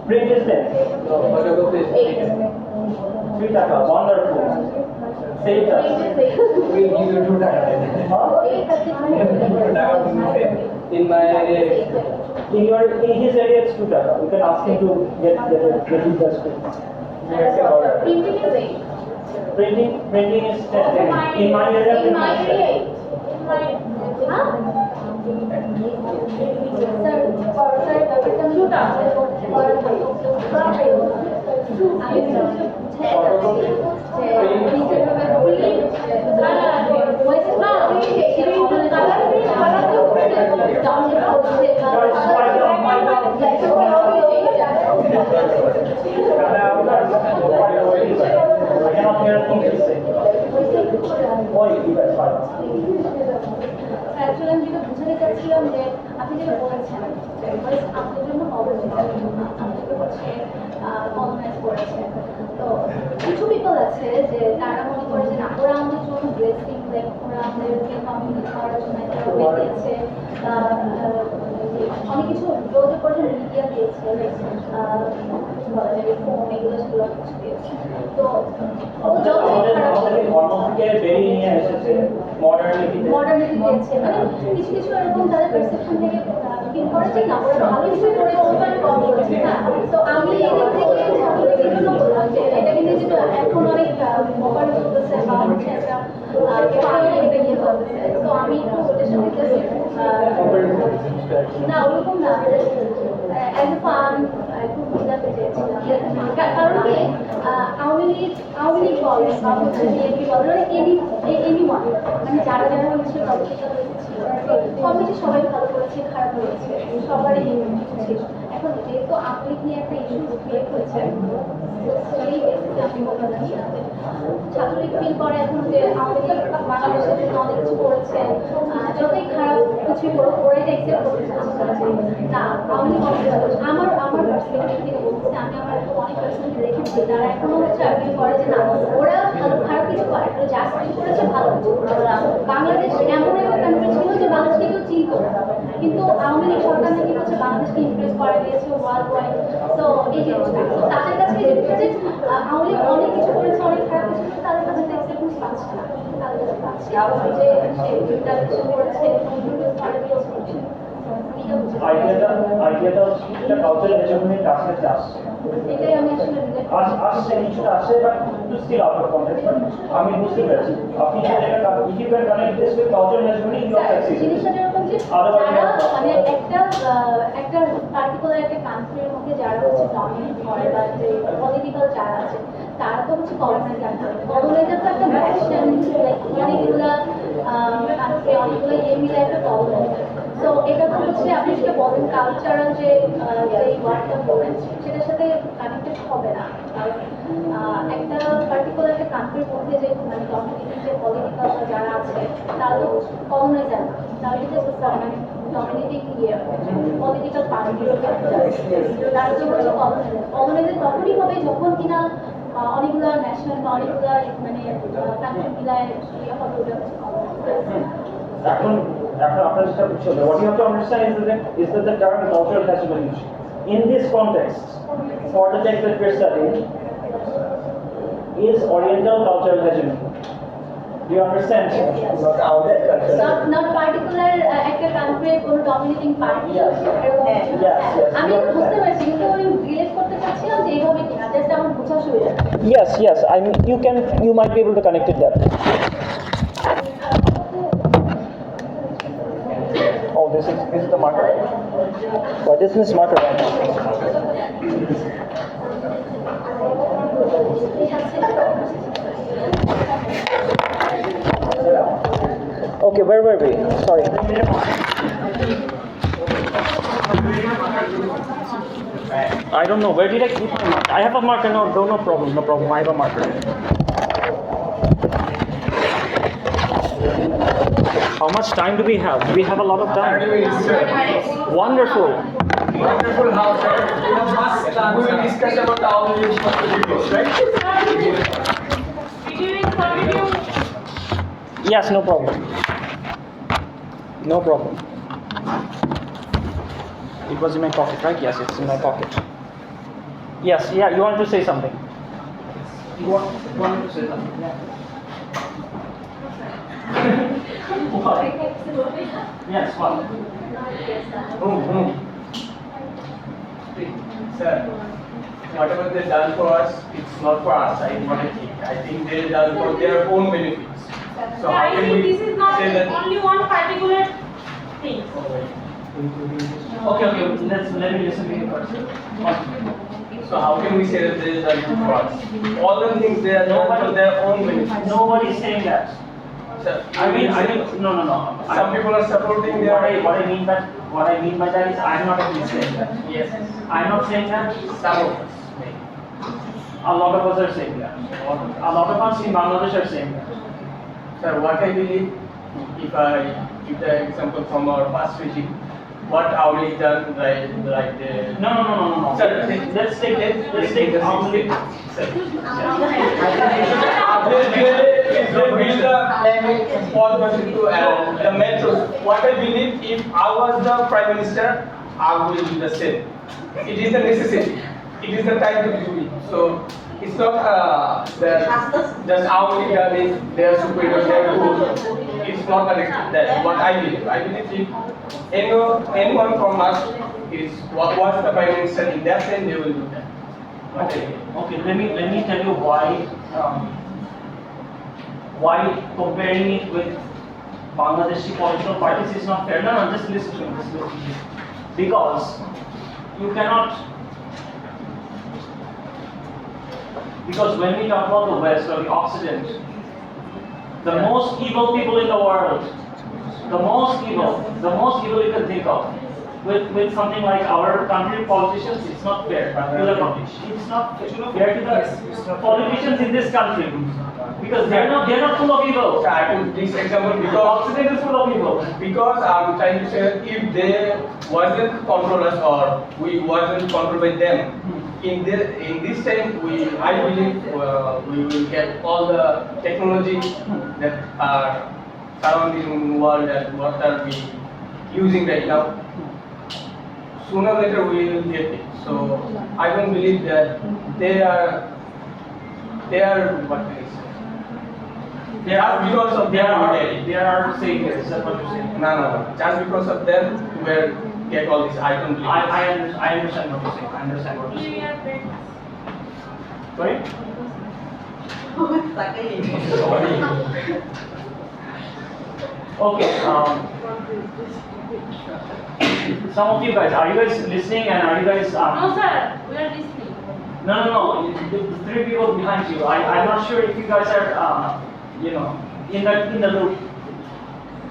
Print is 10. 3 taka. Wonderful. Save us. We'll give you 2 taka. In my area. In his area it's 2 taka. You can ask him to get the screen. Printing is 8. Printing is 10. In my area. In my area 8. Huh? I cannot hear a thing you say. Why you guys fight? Actually আমি যেটা বুঝাতে চাচ্ছিলাম যে আপনি যেটা বলেছেন আপনাদের জন্য আপনাদের হচ্ছে কলোনাইজ করেছেন, তো কিছু পিপল আছে যে তারা মনে করে যে না ওরা আমাদের জন্য ব্লেসিং, লাইক ওরা আমাদেরকে কমিউনিকেট করার জন্য একটা ওয়ে দিয়েছে, অনেক কিছু রোজে পর্যন্ত মিডিয়া দিয়েছে, বলা যায় ফোন এগুলো সেগুলো কিছু দিয়েছে। তো মডার্নিটি দিয়েছে, মানে কিছু কিছু এরকম তাদের পারসেপশন থেকে ফিল করে যে না ওরা ভালো কিছু করে কম করেছে। তো আমি এই দিক থেকে ছাত্রদের জন্য বললাম যে এটা কিন্তু যেটা এখন অনেক অফার চলতেছে বা হচ্ছে একটা একটা ইয়ে চলতেছে, তো আমি একটু ওদের সাথে না ওরকম না অ্যাজ এ ফান একটু বোঝাতে চেয়েছিলাম। কারণ কি আওয়ামী লীগ বলেন বা হচ্ছে বিএনপি বলেন, মানে এনি মানে যারা যারা হচ্ছে পলিটিক্যাল ছিল কম বেশি সবাই ভালো করেছে খারাপ করেছে, সবারই ছিল। এখন যেহেতু আওয়ামী লীগ নিয়ে একটা ইস্যু ক্রিয়েট হয়েছে, সেই বেসিসে আমি বলতে চাচ্ছিলাম যে ছাত্রলীগ ফিল করে এখন যে আওয়ামী লীগ বাংলাদেশের জন্য অনেক কিছু করেছে, যতই খারাপ কিছু করে এটা একসেপ্ট করতে চাচ্ছি না। আওয়ামী লীগ অনেক কিছু করেছে, আমার পার্সপেক্টিভ থেকে বলতেছে, আমি আমার অনেক পার্সেন্টকে দেখেছি যারা এখনো হচ্ছে আর্গুমেন্ট করে যে না ওরা ভালো খারাপ কিছু করে, যা কিছু করেছে ভালো কিছু করেছে। বাংলাদেশ এমন একটা কান্ট্রি ছিল যে বাংলাদেশকে কেউ চিনত না, কিন্তু আওয়ামী লীগ সরকার নাকি হচ্ছে বাংলাদেশকে ইমপ্রেস করে দিয়েছে ওয়ার্ল্ড ওয়াইড। তো এই জিনিসটা তাদের কাছে যে আওয়ামী লীগ অনেক কিছু করেছে, অনেক খারাপ কিছু করেছে, তাদের কাছে অ্যাকসেপ্টেন্স পাচ্ছে না। তাদের কাছে পাচ্ছে যে সে ইন্টারভিউ করেছে, ইন্ট্রোডিউস করে দিয়েছে। আইডিয়াটা কিছুটা কালচারাল হেজেমনির কাছাকাছি আসছে। এটাই আমি আসলে আসছে কিছুটা আসে, বাট একটু স্টিল আউট অফ কনটেক্সট। আমি বুঝতে পেরেছি আপনি যদি এটা if you can connect this with cultural hegemony you are succeed. জিনিসটা যেরকম যে যারা মানে একটা পার্টিকুলার একটা কান্ট্রির মধ্যে যারা হচ্ছে ডমিনেট করে বা যে পলিটিক্যাল যারা আছে তারা তো হচ্ছে কলোনাইজার। কলোনাইজার তো একটা ন্যাশনাল লাইক অনেকগুলা কান্ট্রি অনেকগুলো ইয়ে মিলে একটা কলোনাইজার। তো এটা তো হচ্ছে আপনি যেটা বলেন কালচারাল যে ওয়ার্ডটা বলেন সেটার সাথে কানেক্টেড হবে না, কারণ একটা পার্টিকুলার একটা কান্ট্রির মধ্যে যে মানে ডমিনেটিং যে পলিটিক্যাল যারা আছে তারা তো কলোনাইজার না, তারা জাস্ট মানে ডমিনেটিং ইয়ে পলিটিক্যাল পার্টি, তারা তো হচ্ছে কলোনাইজার তখনই হবে যখন কিনা অনেকগুলো ন্যাশনাল বা অনেকগুলো মানে কান্ট্রি মিলায় ইয়ে হবে, ওটা হচ্ছে এখন আপনার যেটা বুঝতে হবে, what you have to understand is that the term cultural hegemony in this context for the text that we're studying is Oriental cultural hegemony. Do you understand? Not outset culture. not particular একটা কান্ট্রির কোনো dominating party Yes. আমি বুঝতে পারছি কিন্তু আমি relate করতে চাচ্ছিলাম যে এইভাবে কিনা জাস্ট আমার বোঝা সুবিধা Yes, I mean you might be able to connect it there. Oh, this is the marker. What is this marker? Okay, where were we? Sorry. I don't know. Where did I keep my marker? I have a marker. No problem. I have a marker. How much time do we have? We have a lot of time. Wonderful. Wonderful house, sir. We will discuss about how we will videos, right? Video is continue. Yes, no problem. No problem. It was in my pocket, right? Yes, it's in my pocket. Yes, yeah, you wanted to say something. You wanted to say something, yeah. What? Yes, what? Sir, whatever they done for us, it's not for us. I think they done for their own benefits. So how I can think we this is not say that? only one particular thing. Okay, let me listen to you first. So how can we say that they done good for us? All the things they are done for their own benefits. Nobody is saying that. Sir, I mean, no. some people are supporting their. What I mean by that is I'm not actually saying that. Yes. I'm not saying that. Some of us. A lot of us are saying that. A lot of us in Bangladesh are saying that. Sir, what I believe, if I give the example from our past regime, what Auli done like the. No. Sir, Let's take only. They build the hospital and the metros. What I believe, if I was the prime minister, I will do the same. It is a necessity. It is the time to do it. So it's not just Auli done it, they are superior, they are good. It's not that. What I believe. I believe if anyone from us was the prime minister in that sense, they will do that. Okay. Let me tell you why comparing it with Bangladeshi political parties is not fair. No, just listen to me. Because you cannot. Because when we talk about the West or the Occident, the most evil people in the world, the most evil you can think of, with something like our country politicians, it's not fair. It's not fair to the politicians in this country because they're not full of evil. I put this example The because Occident is full of evil. I'm trying to say if they wasn't control us or we wasn't controlled by them, in this time I believe we will get all the technology that are surrounding the world and what are we using right now. Sooner or later we will get it. So I don't believe that they are what can I say? They are because of their model. They are saviors. Is that what you're saying? No. Just because of them, we get all this. I don't believe. I understand what you're saying. I understand what you're saying. Sorry? Okay. Some of you guys, are you guys listening and are you guys? No, sir, we are listening. No. The three people behind you. I'm not sure if you guys are, in the loop.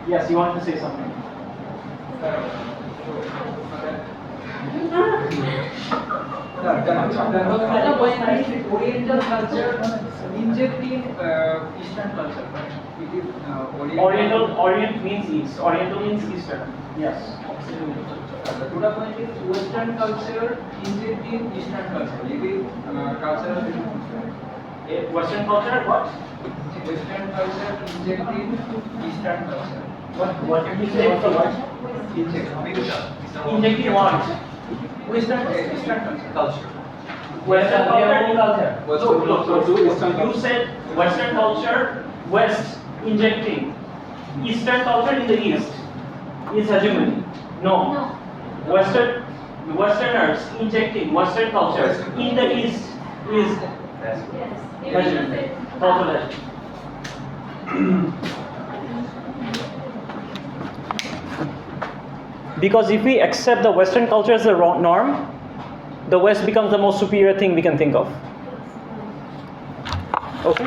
Yes, you wanted to say something. Oriental culture injecting Eastern culture, right? It is Orient means East. Oriental means Eastern. Yes. The Buddha point is Western culture injecting Eastern culture. It is cultural difference, right? Western culture, what? Western culture injecting Eastern culture. What did you say? Injecting what? Eastern culture. Western culture. Look. You said Western culture, West injecting Eastern culture in the East is hegemony. No. Westerners injecting Western culture in the East is hegemony. Cultural hegemony. Because if we accept the Western culture as the norm, the West becomes the most superior thing we can think of. Okay?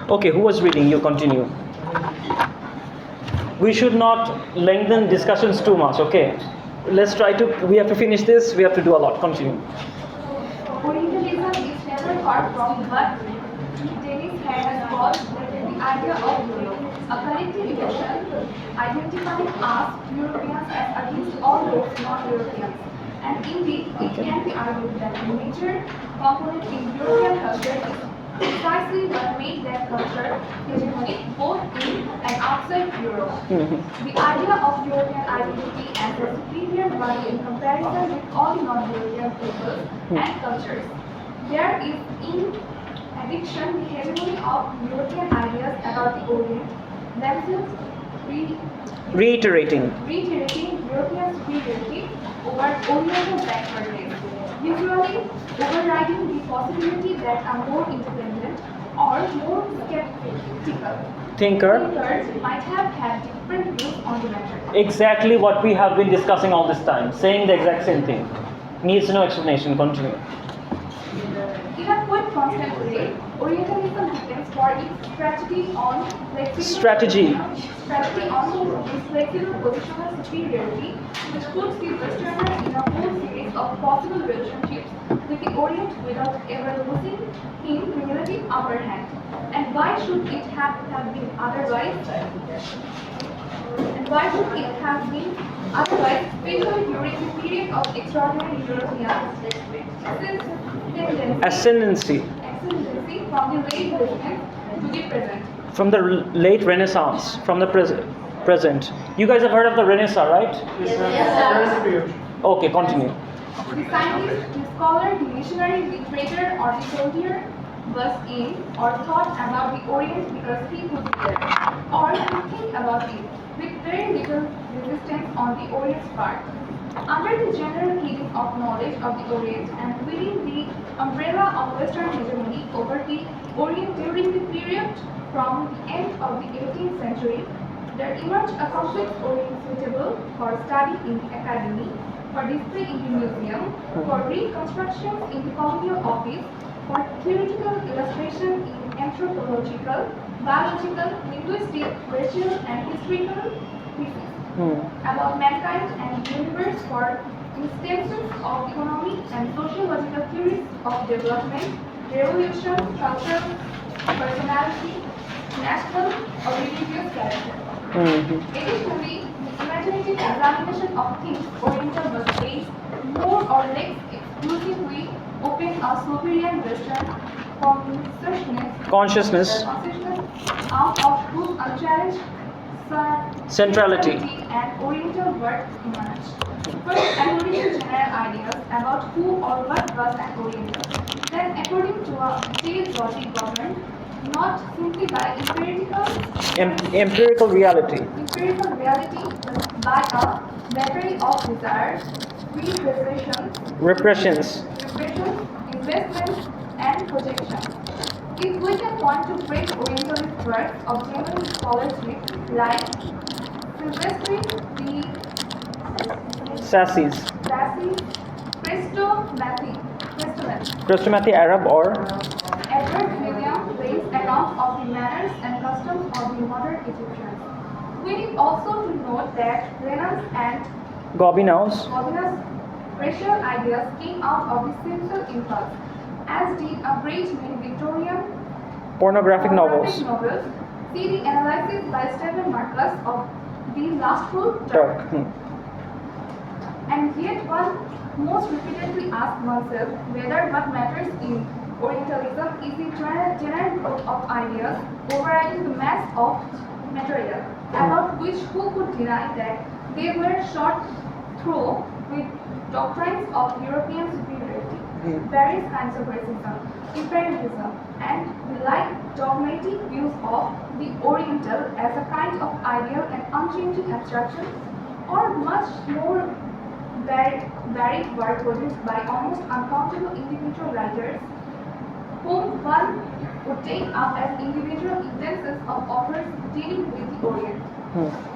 Okay, who was reading? You continue. We should not lengthen discussions too much, okay? Let's try to, we have to finish this, we have to do a lot. Continue. Orientalism is never far from what Dennis has called the idea of Europe, a collective emotion identifying us Europeans as against all those non-Europeans. And indeed, it can be argued that the major component in European culture is precisely what made that culture hegemonic both in and outside Europe. The idea of European identity as a superior one in comparison with all non-European peoples and cultures. There is, in addition, the hegemony of European ideas about the Orient, themselves Reiterating European superiority over Oriental backwardness, usually overriding the possibility that a more independent or more skeptical thinker thinkers might have had different views on the matter. exactly what we have been discussing all this time, saying the exact same thing. Needs no explanation. Continue. In a quite constant way, Orientalism depends for its strategy on Strategy. on its flexible positional superiority, which puts the Westerner in a whole series of possible relationships with the Orient without ever losing in relative upper hand. And why should it have been otherwise? Especially during the period of extraordinary European Ascendancy. from the late Renaissance to the present. From the late Renaissance, from the present. You guys have heard of the Renaissance, right? Yes. Okay, continue. The scientist, the scholar, the missionary, the trader, or the soldier was in or thought about the Orient because he could be there, or could think about it, with very little resistance on the Orient's part. Under the general heading of knowledge of the Orient and within the umbrella of Western hegemony over the Orient during the period from the end of the 18th century, there emerged a complex Orient suitable for study in the academy, for display in the museum, for reconstruction in the colonial office, for theoretical illustration in anthropological, biological, linguistic, racial, and historical theses about mankind and the universe, for instances of economic and sociological theories of development, revolution, culture, personality, national or religious character. Additionally, the imaginative examination of things Oriental was based more or less exclusively upon a superior Western consciousness out of whose unchallenged Centrality. and Oriental work emerged. First, according to general ideas about who or what was an Oriental, then according to a detailed logic governed not simply by Empirical reality. but by a battery of desires, Repressions. investments, and projections. If we can point to great Orientalist works of German scholars like Silvestri, Sassis. Chrestomathy Arab or Edward William Blake's account of the manners and customs of the modern Egyptians. We need also to note that Rena's and Gobineau's racial ideas came out of the simple impulse, as did a great many Victorian pornographic novels. See the analysis by Stephen Marcus of the lustful Turk. And yet one most repeatedly asks oneself whether what matters in Orientalism is the general growth of ideas overriding the mass of material, about which who could deny that they were shot through with doctrines of European superiority. various kinds of racism, imperialism, and the like dogmatic views of the Oriental as a kind of ideal and unchanging abstraction, or much more varied work produced by almost uncountable individual writers, whom one would take up as individual instances of authors dealing with the Orient.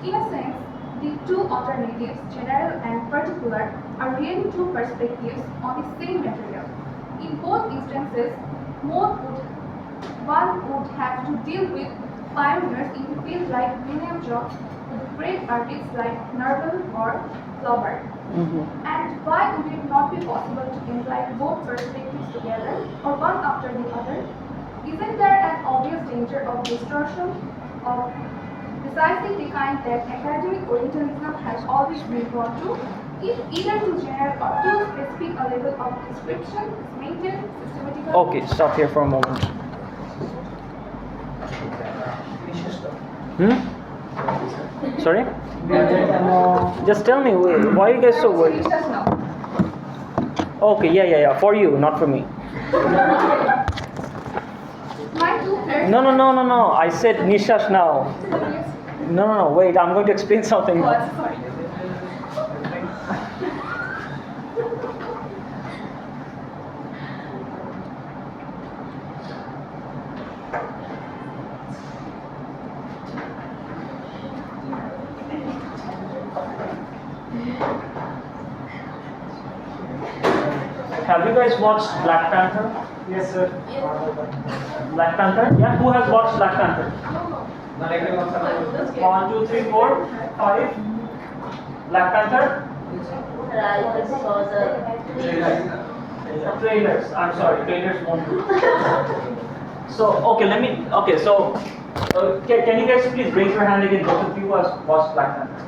In a sense, the two alternatives, general and particular, are really two perspectives on the same material. In both instances, one would have to deal with pioneers in the field like William Jones, with great artists like Nerval or Flaubert. And why would it not be possible to imply both perspectives together, or one after the other? Isn't there an obvious danger of distortion of precisely the kind that academic Orientalism has always been drawn to, if either too general or too specific a level of description is maintained systematically? Okay, stop here for a moment. Sorry? Just tell me, why are you guys so worried? Okay, yeah, for you, not for me. No, I said Nishash now. No, wait, I'm going to explain something. Have you guys watched Black Panther? Yes, sir. Black Panther? Yeah, who has watched Black Panther? 1, 2, 3, 4, 5. Black Panther? Trailers. I'm sorry, trailers won't do. So, can you guys please raise your hand again, those of you who have watched Black Panther?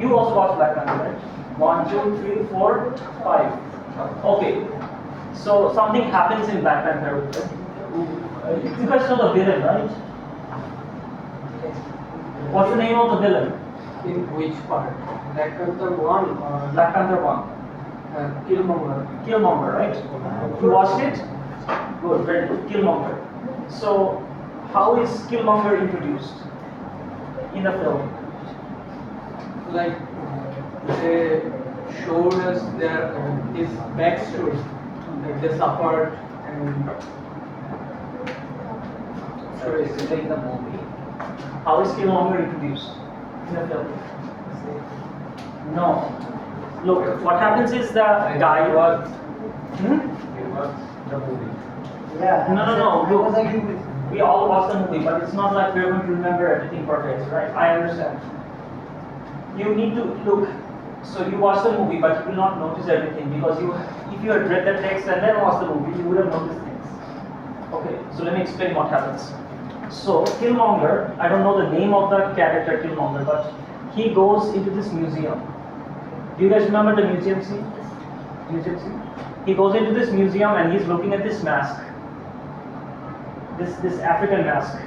You also watched Black Panther, right? 1, 2, 3, 4, 5. Okay. So, something happens in Black Panther. You guys know the villain, right? What's the name of the villain? In which part? Black Panther 1 or Black Panther 1. Killmonger? Killmonger, right? You watched it? Good, very good. Killmonger. So, how is Killmonger introduced in the film? Like they showed us their his backstory, like they suffered and So, it's like the movie. How is Killmonger introduced in the film? No. Look, what happens is the guy was. The movie. Yeah. No. I was agreeing with you. We all watch the movie, but it's not like we're going to remember everything perfect, right? I understand. You need to look. So you watch the movie, but you will not notice everything because if you had read the text and then watched the movie, you would have noticed things. Okay, so let me explain what happens. So Killmonger, I don't know the name of the character Killmonger, but he goes into this museum. Do you guys remember the museum scene? He goes into this museum and he's looking at this mask. This African mask.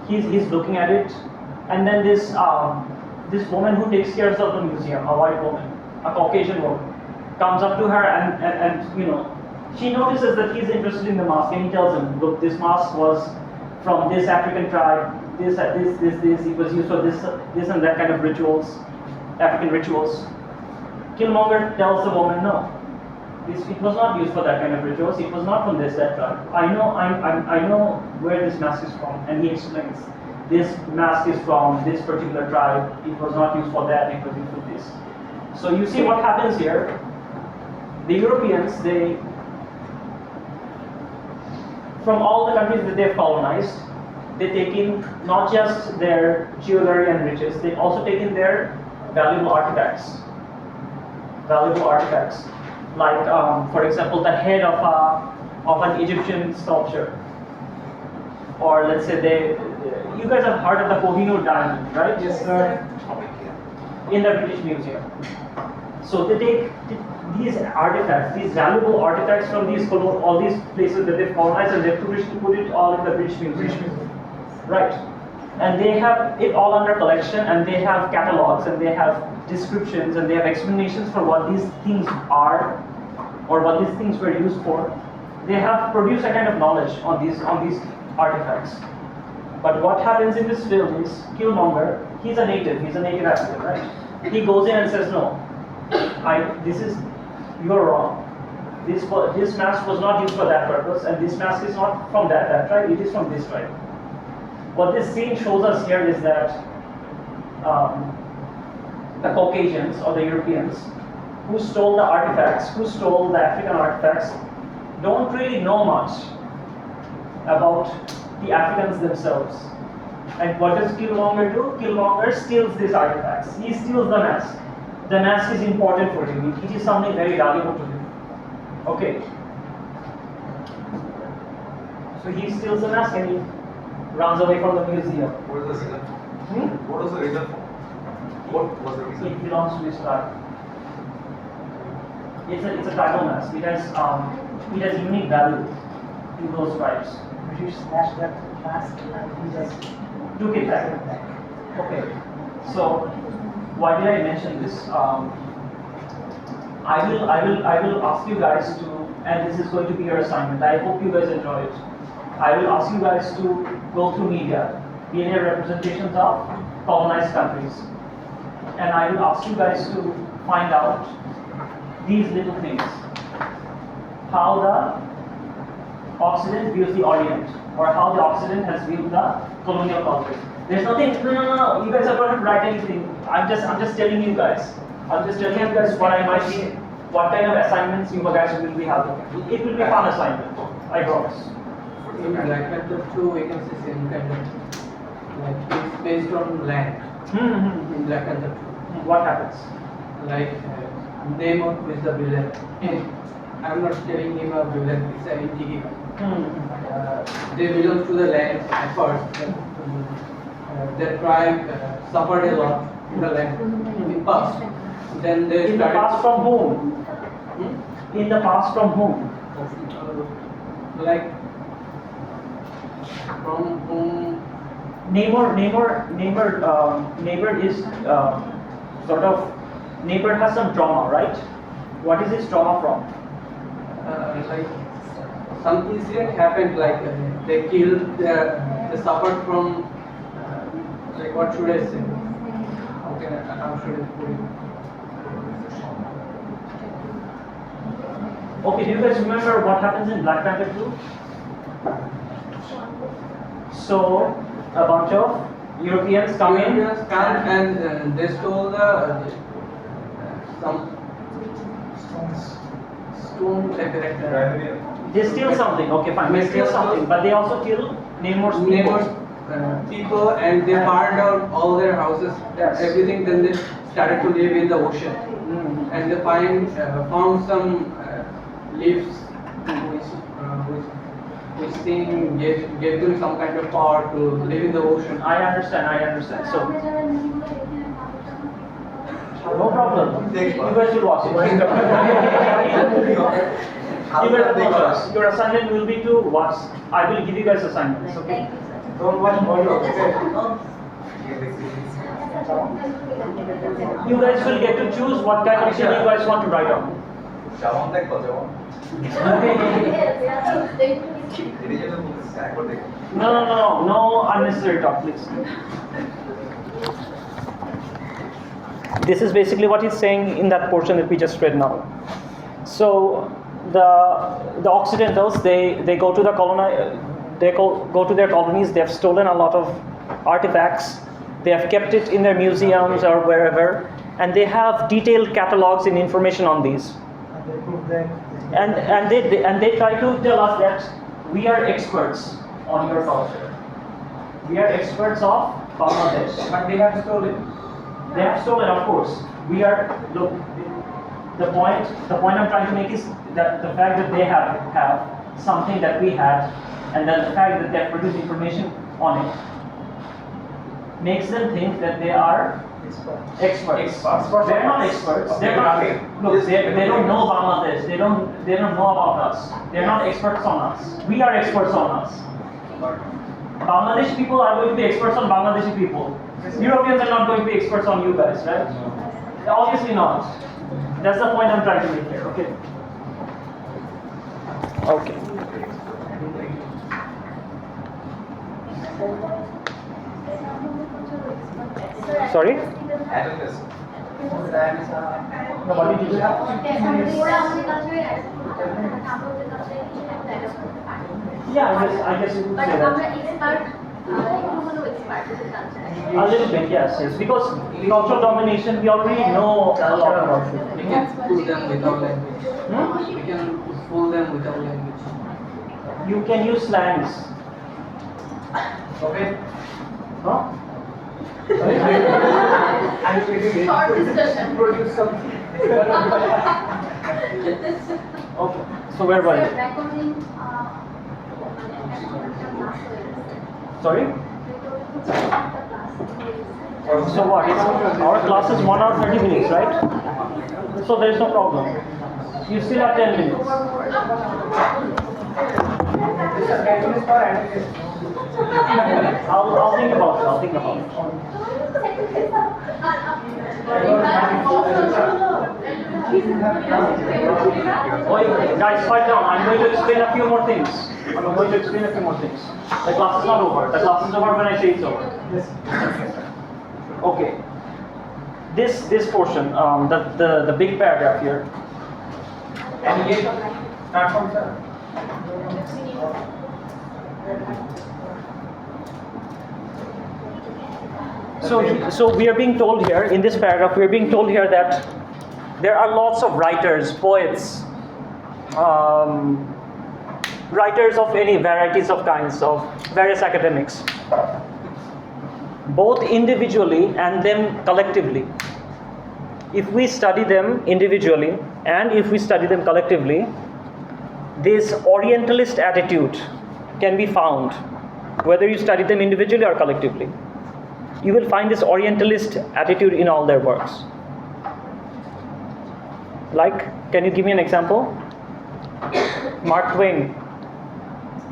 He's looking at it, and then this woman who takes care of the museum, a white woman, a Caucasian woman, comes up to her and you know, she notices that he's interested in the mask, and he tells him, look, this mask was from this African tribe, this, it was used for this and that kind of rituals, African rituals. Killmonger tells the woman, no, it was not used for that kind of rituals, it was not from that tribe. I know where this mask is from, and he explains, this mask is from this particular tribe, it was not used for that, it was used for this. So you see what happens here, the Europeans, from all the countries that they've colonized, they take in not just their jewelry and riches, they also take in their valuable artifacts. Like, for example, the head of an Egyptian sculpture. Or let's say you guys have heard of the Kohinoor diamond, right? Yes, sir. In the British Museum. So they take these artifacts, these valuable artifacts from all these places that they've colonized, and they put it all in the British Museum. Right. And they have it all under collection, and they have catalogs, and they have descriptions, and they have explanations for what these things are or what these things were used for, they have produced a kind of knowledge on these artifacts. But what happens in this film is Killmonger, he's a native African, right? He goes in and says, no, you're wrong. This mask was not used for that purpose, and this mask is not from that tribe, it is from this tribe. What this scene shows us here is that the Caucasians or the Europeans who stole the artifacts, who stole the African artifacts, don't really know much about the Africans themselves. And what does Killmonger do? Killmonger steals these artifacts. He steals the mask. The mask is important for him. It is something very valuable to him. Okay. So he steals the mask and he runs away from the museum. What is the reason? What was the reason for? What was the So reason? it belongs to his tribe. It's a tribal mask. It has unique value in those tribes. British snatched that mask and he just Took it back. Okay. So why did I mention this? I will ask you guys to, and this is going to be your assignment. I hope you guys enjoy it. I will ask you guys to go through media representations of colonized countries, and I will ask you guys to find out these little things. How the Occident views the Orient, or how the Occident has viewed the colonial culture. There's nothing. No. You guys are going to write anything. I'm just telling you guys. I'm just telling you guys what I might be, what kind of assignments you guys will be having. It will be a fun assignment. I promise. In Black Panther 2, we can see same kind of, like it's based on land. In Black Panther 2. What happens? Like Namor is the villain. I'm not telling him a villain, it's an integer. They belong to the land at first. Their tribe suffered a lot in the land in the past. Then they In the started. past from whom? In the past from whom? Like from whom? Namor is sort of, Namor has some trauma, right? What is his trauma from? Like some incident happened, like they killed, they suffered from, like what should I say? How should I put it? Okay, do you guys remember what happens in Black Panther 2? So, a bunch of Europeans come in. Europeans come and they stole the some stone like that. They steal something, okay fine, they steal something, but they also kill Namor's people. People, and they burned out all their houses, Yes. everything. Then they started to live in the ocean, and they found some leaves which thing gave them some kind of power to live in the ocean. I understand. So, no problem. You guys will watch it. Your assignment will be to watch. I will give you guys assignments, okay? don't watch Marjuque, okay? You guys will get to choose what kind of shit you guys want to write on. Jamon দেখো jamon. No unnecessary talk, please. This is basically what he's saying in that portion that we just read now. So the Occidentals, they go to the go to their colonies. They have stolen a lot of artifacts. They have kept it in their museums or wherever, and they have detailed catalogs and information on these. And they prove that. And they try to tell us that we are experts on your culture. We are experts of Bangladesh, but they have stolen. They have stolen, of course. We are, look, the point I'm trying to make is that the fact that they have something that we had, and then the fact that they have produced information on it, makes them think that they are experts. They're not experts. They're not. Look, they don't know Bangladesh. They don't know about us. They're not experts on us. We are experts on us. Bangladeshi people are going to be experts on Bangladeshi people. Europeans are not going to be experts on you guys, right? Obviously not. That's the point I'm trying to make here. Okay. Okay. Sorry? Analyst. No, what did you say? Yeah, I guess you could say that. A little bit, yes. Because cultural domination, we already know a lot about it. We can fool them without language. We can fool them without language. You can use slangs. Okay. Huh? Short discussion. Produce something. Okay. So where were you? Sorry? So what? Our class is 1 hour 30 minutes, right? So there is no problem. You still have 10 minutes. I'll think about it. I'll think about it. Oi, guys, quiet down. I'm going to explain a few more things. The class is not over. The class is over when I say it's over. Okay. This portion, the big paragraph here. And yet, start from sir. So we are being told here, in this paragraph, we are being told here that there are lots of writers, poets, writers of any varieties of kinds, of various academics, both individually and then collectively. If we study them individually and if we study them collectively, this Orientalist attitude can be found, whether you study them individually or collectively. You will find this Orientalist attitude in all their works. Like, can you give me an example? Mark Twain,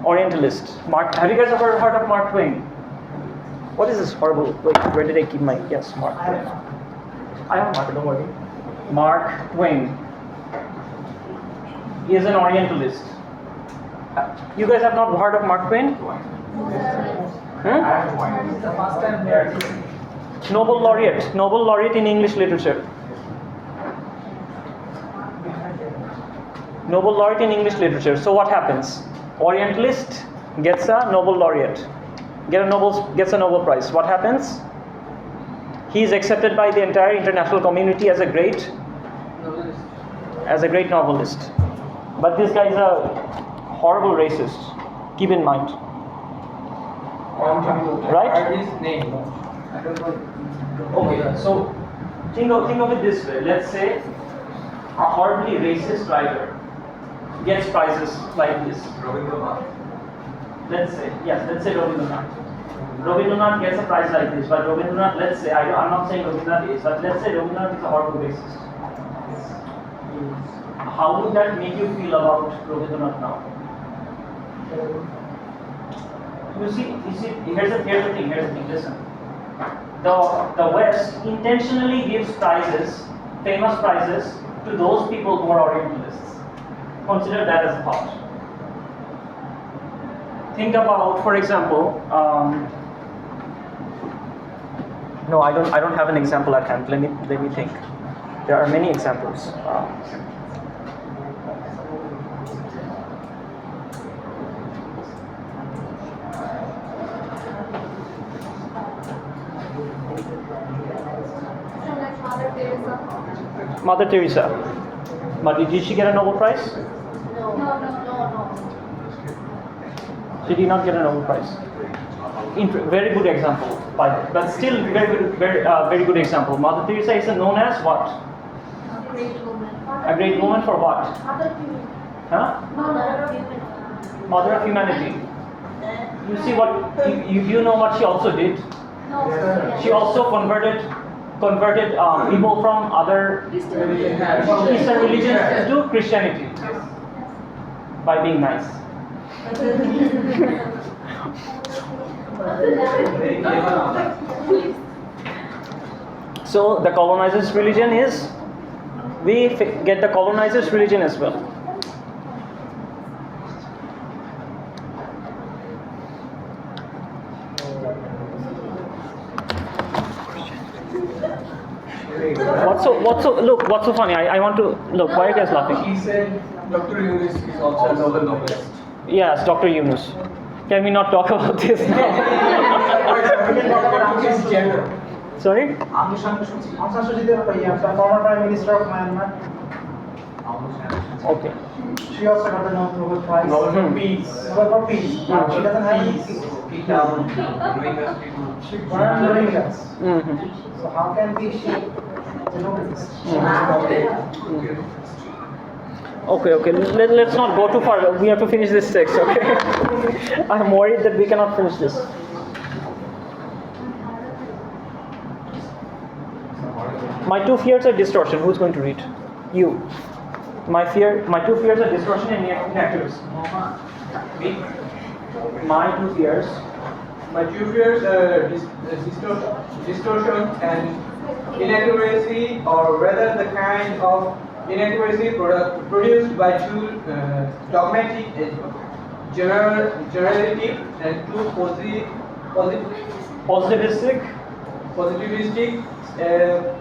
Orientalist. Have you guys ever heard of Mark Twain? What is this horrible? Wait, where did I keep my? Yes, Mark Twain. I have a marker, don't worry. Mark Twain. He is an Orientalist. You guys have not heard of Mark Twain? It's the first time here. Nobel laureate in English literature. Nobel laureate in English literature. So what happens? Orientalist gets a Nobel laureate, gets a Nobel Prize. What happens? He is accepted by the entire international community as a great novelist. But this guy is a horrible racist. Keep in mind. Right? His name. I don't know. Okay, so think of it this way. Let's say a horribly racist writer gets prizes like this. Let's say Rabindranath. Rabindranath gets a prize like this, but Rabindranath, let's say, I'm not saying Rabindranath is, but let's say Rabindranath is a horrible racist. How would that make you feel about Rabindranath now? You see, here's the thing, listen. The West intentionally gives prizes, famous prizes, to those people who are Orientalists. Consider that as a thought. Think about, for example, no, I don't have an example at hand. Let me think. There are many examples. Mother Teresa. Did she get a Nobel Prize? No. She did not get a Nobel Prize. Very good example, but still very good example. Mother Teresa is known as what? A great woman. A great woman for what? Huh? Mother of humanity. You see what? You know what she also did? She also converted people from other Eastern religions to Christianity by being nice. So the colonizers' religion is, we get the colonizers' religion as well. what's so funny? I want to look. Why are you guys laughing? He said Dr. Yunus is also a Nobel novelist. Yes, Dr. Yunus. Can we not talk about this now? We can talk about His gender. Sorry? Aung San Suu Kyi, the former Prime Minister of Myanmar. Okay. She also got the Nobel Prize. Nobel for Peace. Nobel for Peace. But she doesn't have Peace. She burned Rohingyas. Mm-hmm. So how can be she the Nobelist? Okay. Let's not go too far. We have to finish this text, okay? I'm worried that we cannot finish this. My two fears are distortion. Who's going to read? You. My two fears are distortion and inaccuracy. Me? My two fears. My two fears are distortion and inaccuracy, or rather the kind of inaccuracy produced by too dogmatic, generality, and too positivistic,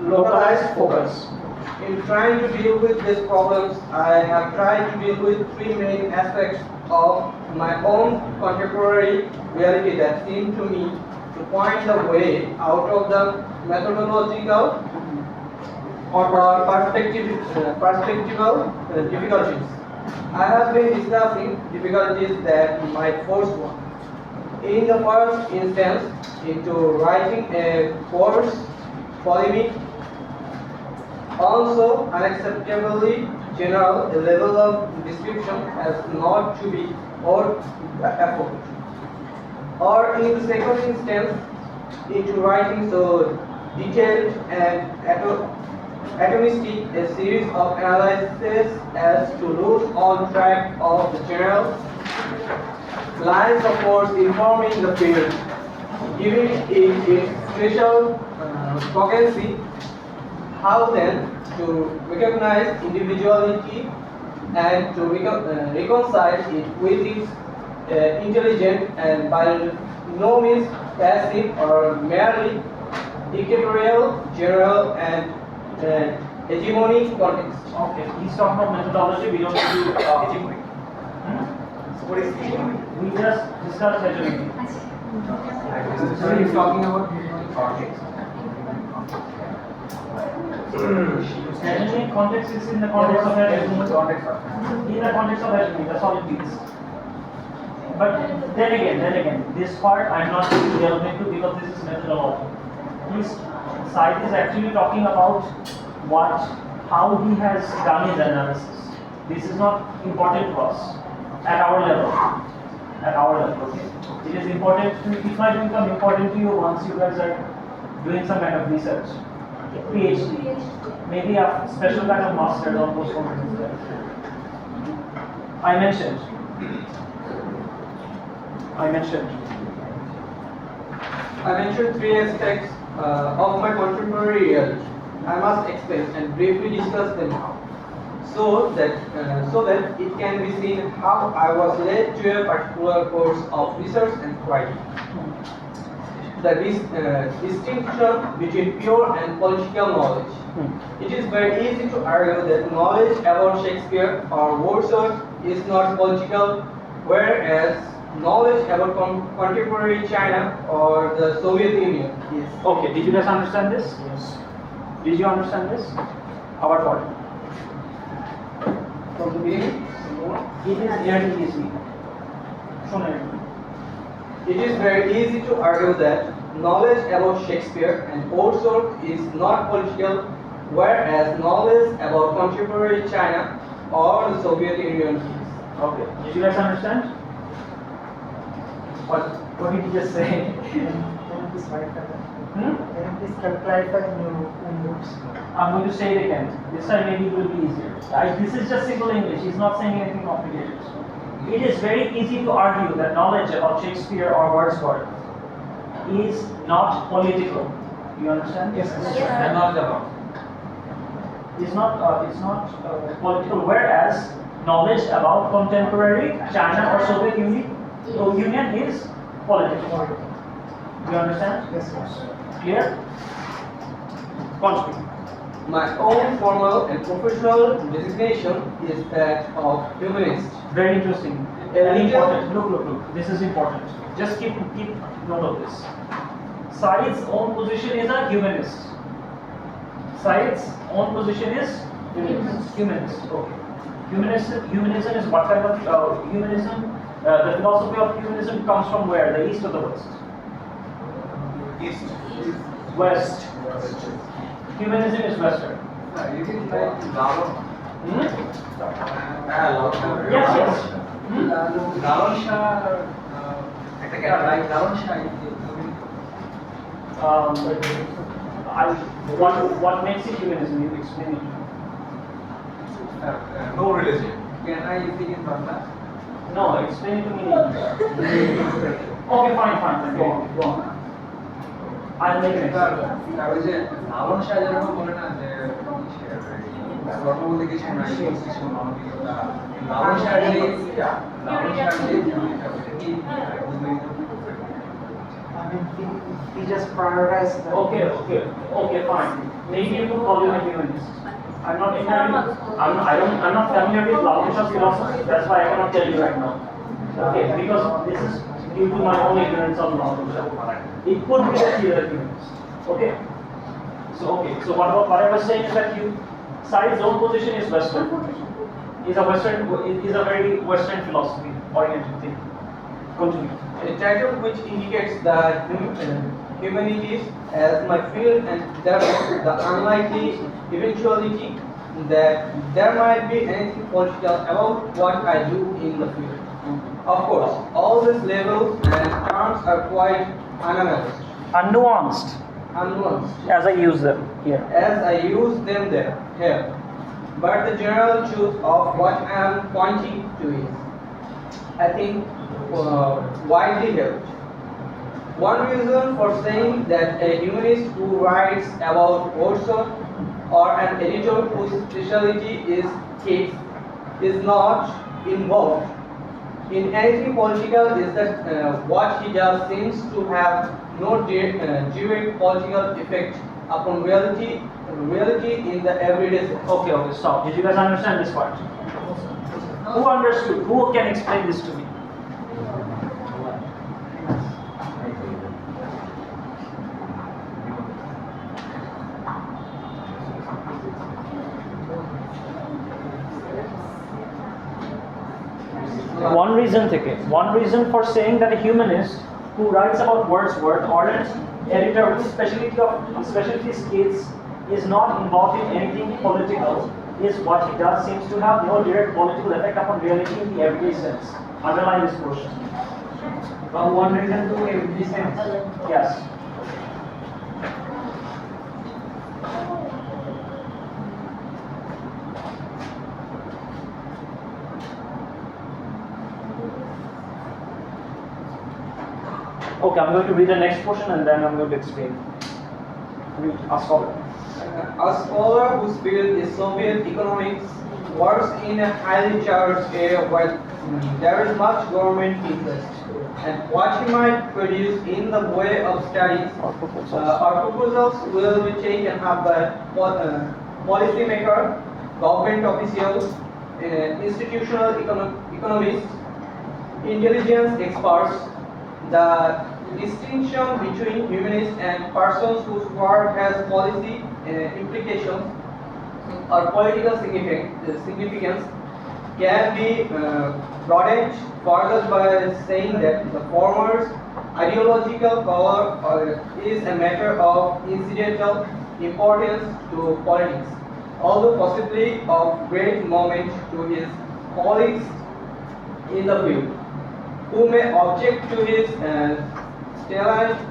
localized focus. In trying to deal with these problems, I have tried to deal with three main aspects of my own contemporary reality that seem to me to point the way out of the methodological or perspectival difficulties. I have been discussing difficulties that might force one. In the first instance, into writing a course polemic, also unacceptably general, a level of description as not to be or effort. Or in the second instance, into writing so detailed and atomistic a series of analyses as to lose on track of the general lines of force informing the field, giving it its special potency. How then to recognize individuality and to reconcile it with its intelligent and by no means passive or merely dictatorial, general and hegemonic context. Okay, he's talking about methodology. We don't need to hegemony. What is hegemony? We just discussed hegemony. So he's talking about context. Hegemony context is in the context of hegemony. In the context of hegemony, that's all it means. But then again, this part I'm not going to delve into because this is methodology. His side is actually talking about how he has done his analysis. This is not important to us at our level. Okay. It is important it might become important to you once you guys are doing some kind of research. PhD, maybe a special kind of master's or postgraduate. I mentioned three aspects of my contemporary reality. I must explain and briefly discuss them now, so that it can be seen how I was led to a particular course of research and writing. The distinction between pure and political knowledge. It is very easy to argue that knowledge about Shakespeare or Wordsworth is not political, whereas knowledge about contemporary China or the Soviet Union is. Okay, did you guys understand this? Yes. Did you understand this? About what? From the beginning? It is very easy. It is very easy to argue that knowledge about Shakespeare and Wordsworth is not political, whereas knowledge about contemporary China or the Soviet Union is. Okay. Did you guys understand? What did you just say? Can you please clarify that? Can you please clarify in your own books? I'm going to say it again. This time maybe it will be easier. This is just simple English. He's not saying anything complicated. It is very easy to argue that knowledge about Shakespeare or Wordsworth is not political. You understand? Yes. And not about. It's not political. Whereas knowledge about contemporary China or Soviet Union is political. Do you understand? Yes, yes. Clear? Contribute. My own formal and professional designation is that of humanist. Very interesting. Very important. Look. This is important. Just keep note of this. Said's own position is a humanist. Said's own position is humanist. Okay. Humanism is what kind of humanism? The philosophy of humanism comes from where? The east or the west? East. West. Humanism is western. You can like Lalon. Yes. Lalon Shah, like Lalon Shah. What makes it humanism? You explain it. No religion. Can I speak in Bangla? No, explain it to me in English. Okay, fine. Go on. I'll make an example. ওই যে লালন শাহ যেরকম বলে না যে ধর্ম বলতে কিছু নাই কিছু মানবিকতা লালন শাহ যে He just prioritized the Okay, fine. Maybe you could call you a humanist. I'm not familiar with Lalon Shah's philosophy. That's why I cannot tell you right now. Okay, because this is due to my own ignorance of Lalon Shah. It could be that he is a humanist. Okay. So what I was saying is that Said's own position is Western. Is a very Western philosophy oriented thing. Continue. a title which indicates that humanities as my field and therefore the unlikely eventuality that there might be anything political about what I do in the field. Of course, all these labels and terms are quite unannounced. Unnuanced, as I use them here. As I use them here. But the general truth of what I am pointing to is, I think, widely held. One reason for saying that a humanist who writes about Warsaw or an editor whose specialty is kids is not involved in anything political is that what he does seems to have no direct political effect upon reality in the everyday sense. Okay, stop. Did you guys understand this part? Who understood? Who can explain this to me? One reason for saying that a humanist who writes about Wordsworth or an editor with specialty skills is not involved in anything political is what he does seems to have no direct political effect upon reality in the everyday sense. Underline this portion. One reason to everyday sense. Yes. Okay, I'm going to read the next portion and then I'm going to explain. Read, a scholar. A scholar whose field is Soviet economics works in a highly charged area where there is much government interest. And what he might produce in the way of studies or proposals will be taken up by policymakers, government officials, institutional economists, intelligence experts. The distinction between humanists and persons whose work has policy implications or political significance can be broadened further by saying that the former's ideological color is a matter of incidental importance to politics, although possibly of great moment to his colleagues in the field, who may object to his Stalinism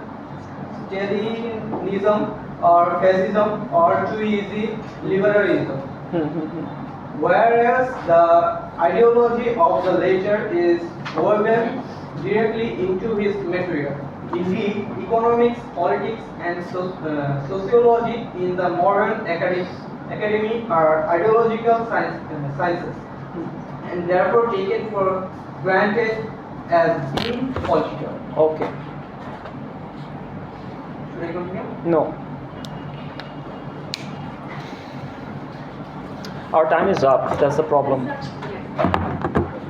or fascism or too easy liberalism. Whereas the ideology of the latter is woven directly into his material. Indeed, economics, politics, and sociology in the modern academy are ideological sciences, and therefore taken for granted as being political. Okay. Should I continue? No. Our time is up. That's the problem.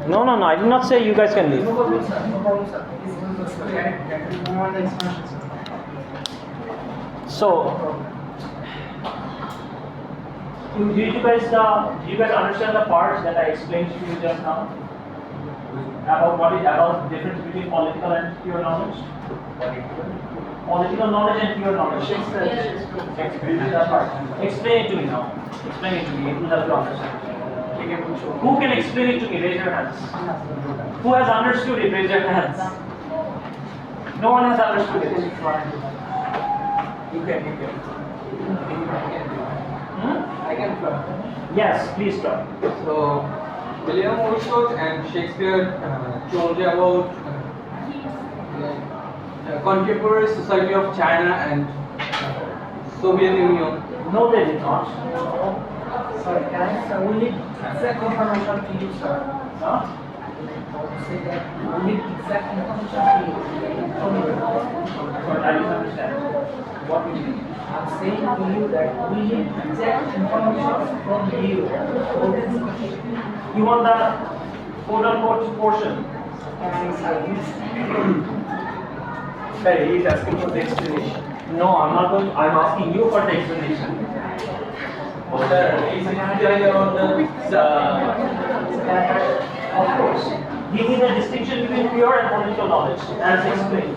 No, I did not say you guys can leave. No problem, sir. No on the expansion, sir. So, do you guys understand the parts that I explained to you just now? About the difference between political and pure knowledge? Political knowledge and pure knowledge. Explain that part. Explain it to me now. Explain it to me. It will help you understand. Who can explain it to me? Raise your hands. Who has understood it? Raise your hands. No one has understood it. You can. I can try. Yes, please try. So, William Wordsworth and Shakespeare told about contemporary society of China and Soviet Union. No, they did not. Sorry, sir, we need exact information to you, sir. Huh? Say that we need exact information from you. But I didn't understand. What we need? I'm saying to you that we need exact information from you. You want the quote-unquote portion? Sorry, he is asking for the explanation. No, I'm not going. I'm asking you for the explanation. Sir, is it telling about the Of course. Give me the distinction between pure and political knowledge, as explained.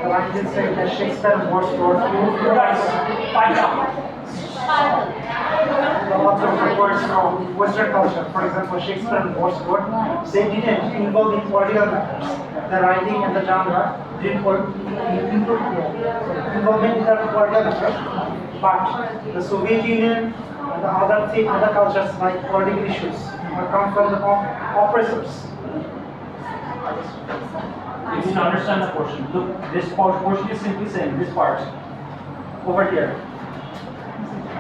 Like this, that Shakespeare and Wordsworth, You guys, find out. the author of words from Western culture, for example, Shakespeare and Wordsworth, they didn't involve in political matters. The writing and the genre didn't involvement in the political matters, but the Soviet Union and the other cultures like political issues come from the oppressors. You didn't understand the portion. Look, this portion is simply saying this part over here.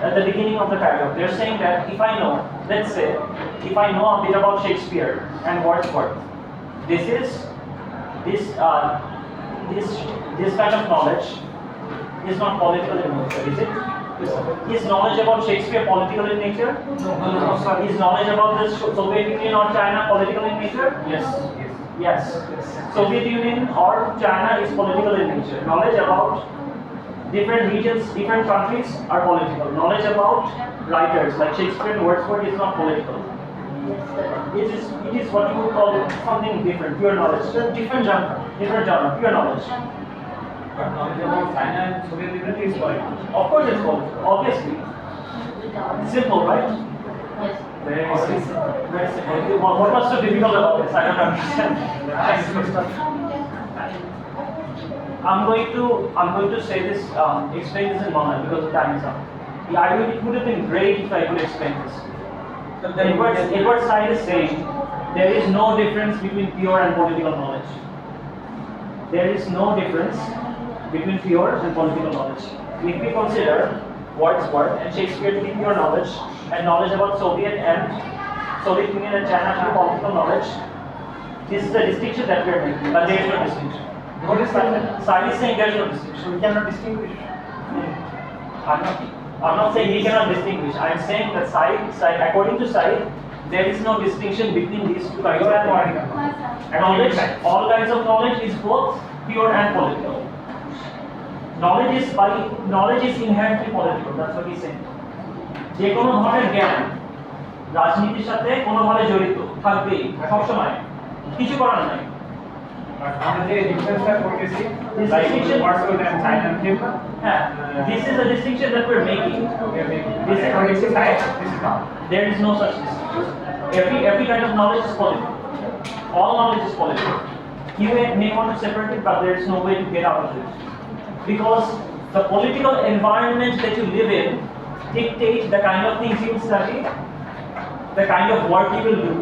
At the beginning of the paragraph, they're saying that if I know, let's say, if I know a bit about Shakespeare and Wordsworth, this kind of knowledge is not political in nature, is it? Is knowledge about Shakespeare political in nature? No, sorry. Is knowledge about the Soviet Union or China political in nature? Yes. Soviet Union or China is political in nature. Knowledge about different regions, different countries are political. Knowledge about writers like Shakespeare and Wordsworth is not political. It is what you would call something different, pure knowledge. It's a different genre. Different genre, pure knowledge. But knowledge about China and Soviet Union is political. Of course it's political, obviously. Simple, right? Very simple. Very simple. What was so difficult about this? I don't understand. I'm going to say this, explain this in one line because the time is up. It would have been great if I could explain this. Edward Said is saying there is no difference between pure and political knowledge. There is no difference between pure and political knowledge. If we consider Wordsworth and Shakespeare to be pure knowledge and knowledge about Soviet Union and China to be political knowledge, this is the distinction that we are making, but there is no distinction. What is that? Said is saying there is no distinction. We cannot distinguish. I'm not saying he cannot distinguish. I am saying that Said, according to Said, there is no distinction between these two kinds of knowledge. All kinds of knowledge is both pure and political. Knowledge is inherently political. That's what he's saying. যে কোনো ধরনের জ্ঞান রাজনীতির সাথে কোনোভাবে জড়িত থাকবেই সবসময় কিছু করার নাই। আমরা যে ডিফারেন্সটা করতেছি This like distinction- Wordsworth and China him হ্যাঁ, this is the distinction that we're making. this is right, this is not. There is no such distinction. Every kind of knowledge is political. All knowledge is political. You may want to separate it, but there is no way to get out of it. Because the political environment that you live in dictates the kind of things you study, the kind of work you will do,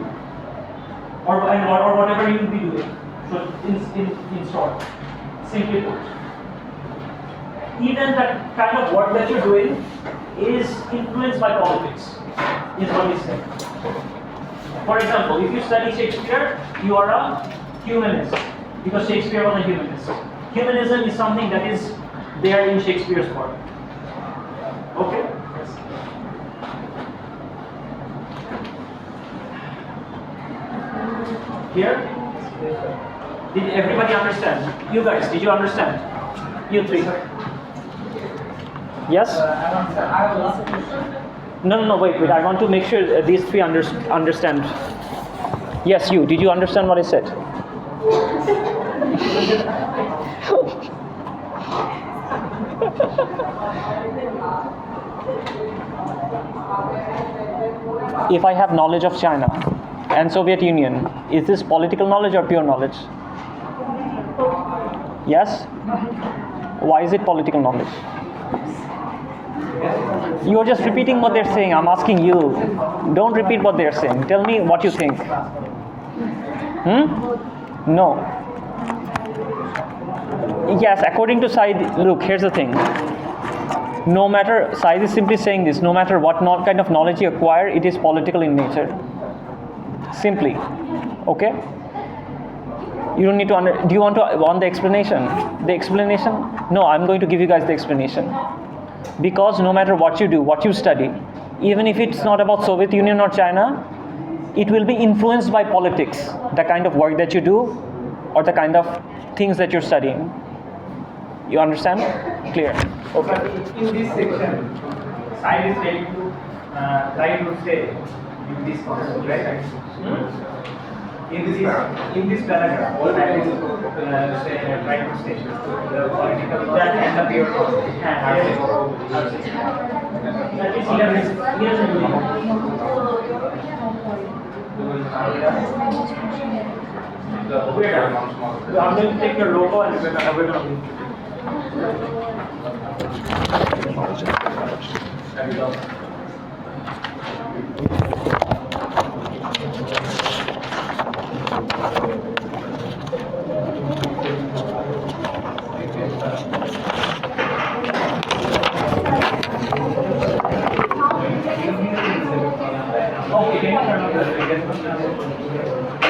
or whatever you will be doing. So in short, simply put, even the kind of work that you're doing is influenced by politics, is what we say. For example, if you study Shakespeare, you are a humanist, because Shakespeare was a humanist. Humanism is something that is there in Shakespeare's work. Okay? Here? Did everybody understand? You guys, did you understand? You three. Yes? No, wait. I want to make sure these three understand. Yes, you. Did you understand what I said? If I have knowledge of China and Soviet Union, is this political knowledge or pure knowledge? Yes? Why is it political knowledge? You are just repeating what they're saying. I'm asking you. Don't repeat what they're saying. Tell me what you think. No. Yes, according to Said, look, here's the thing. No matter, Said is simply saying this, no matter what kind of knowledge you acquire, it is political in nature. Simply. Okay? You don't need to do you want the explanation? The explanation? No, I'm going to give you guys the explanation. Because no matter what you do, what you study, even if it's not about Soviet Union or China, it will be influenced by politics, the kind of work that you do or the kind of things that you're studying. You understand? Clear? Okay. In this section, Said is trying to try to say in this concept, right? In this paragraph, all I is trying to say the political and the pure I'm going to take your logo and we're going to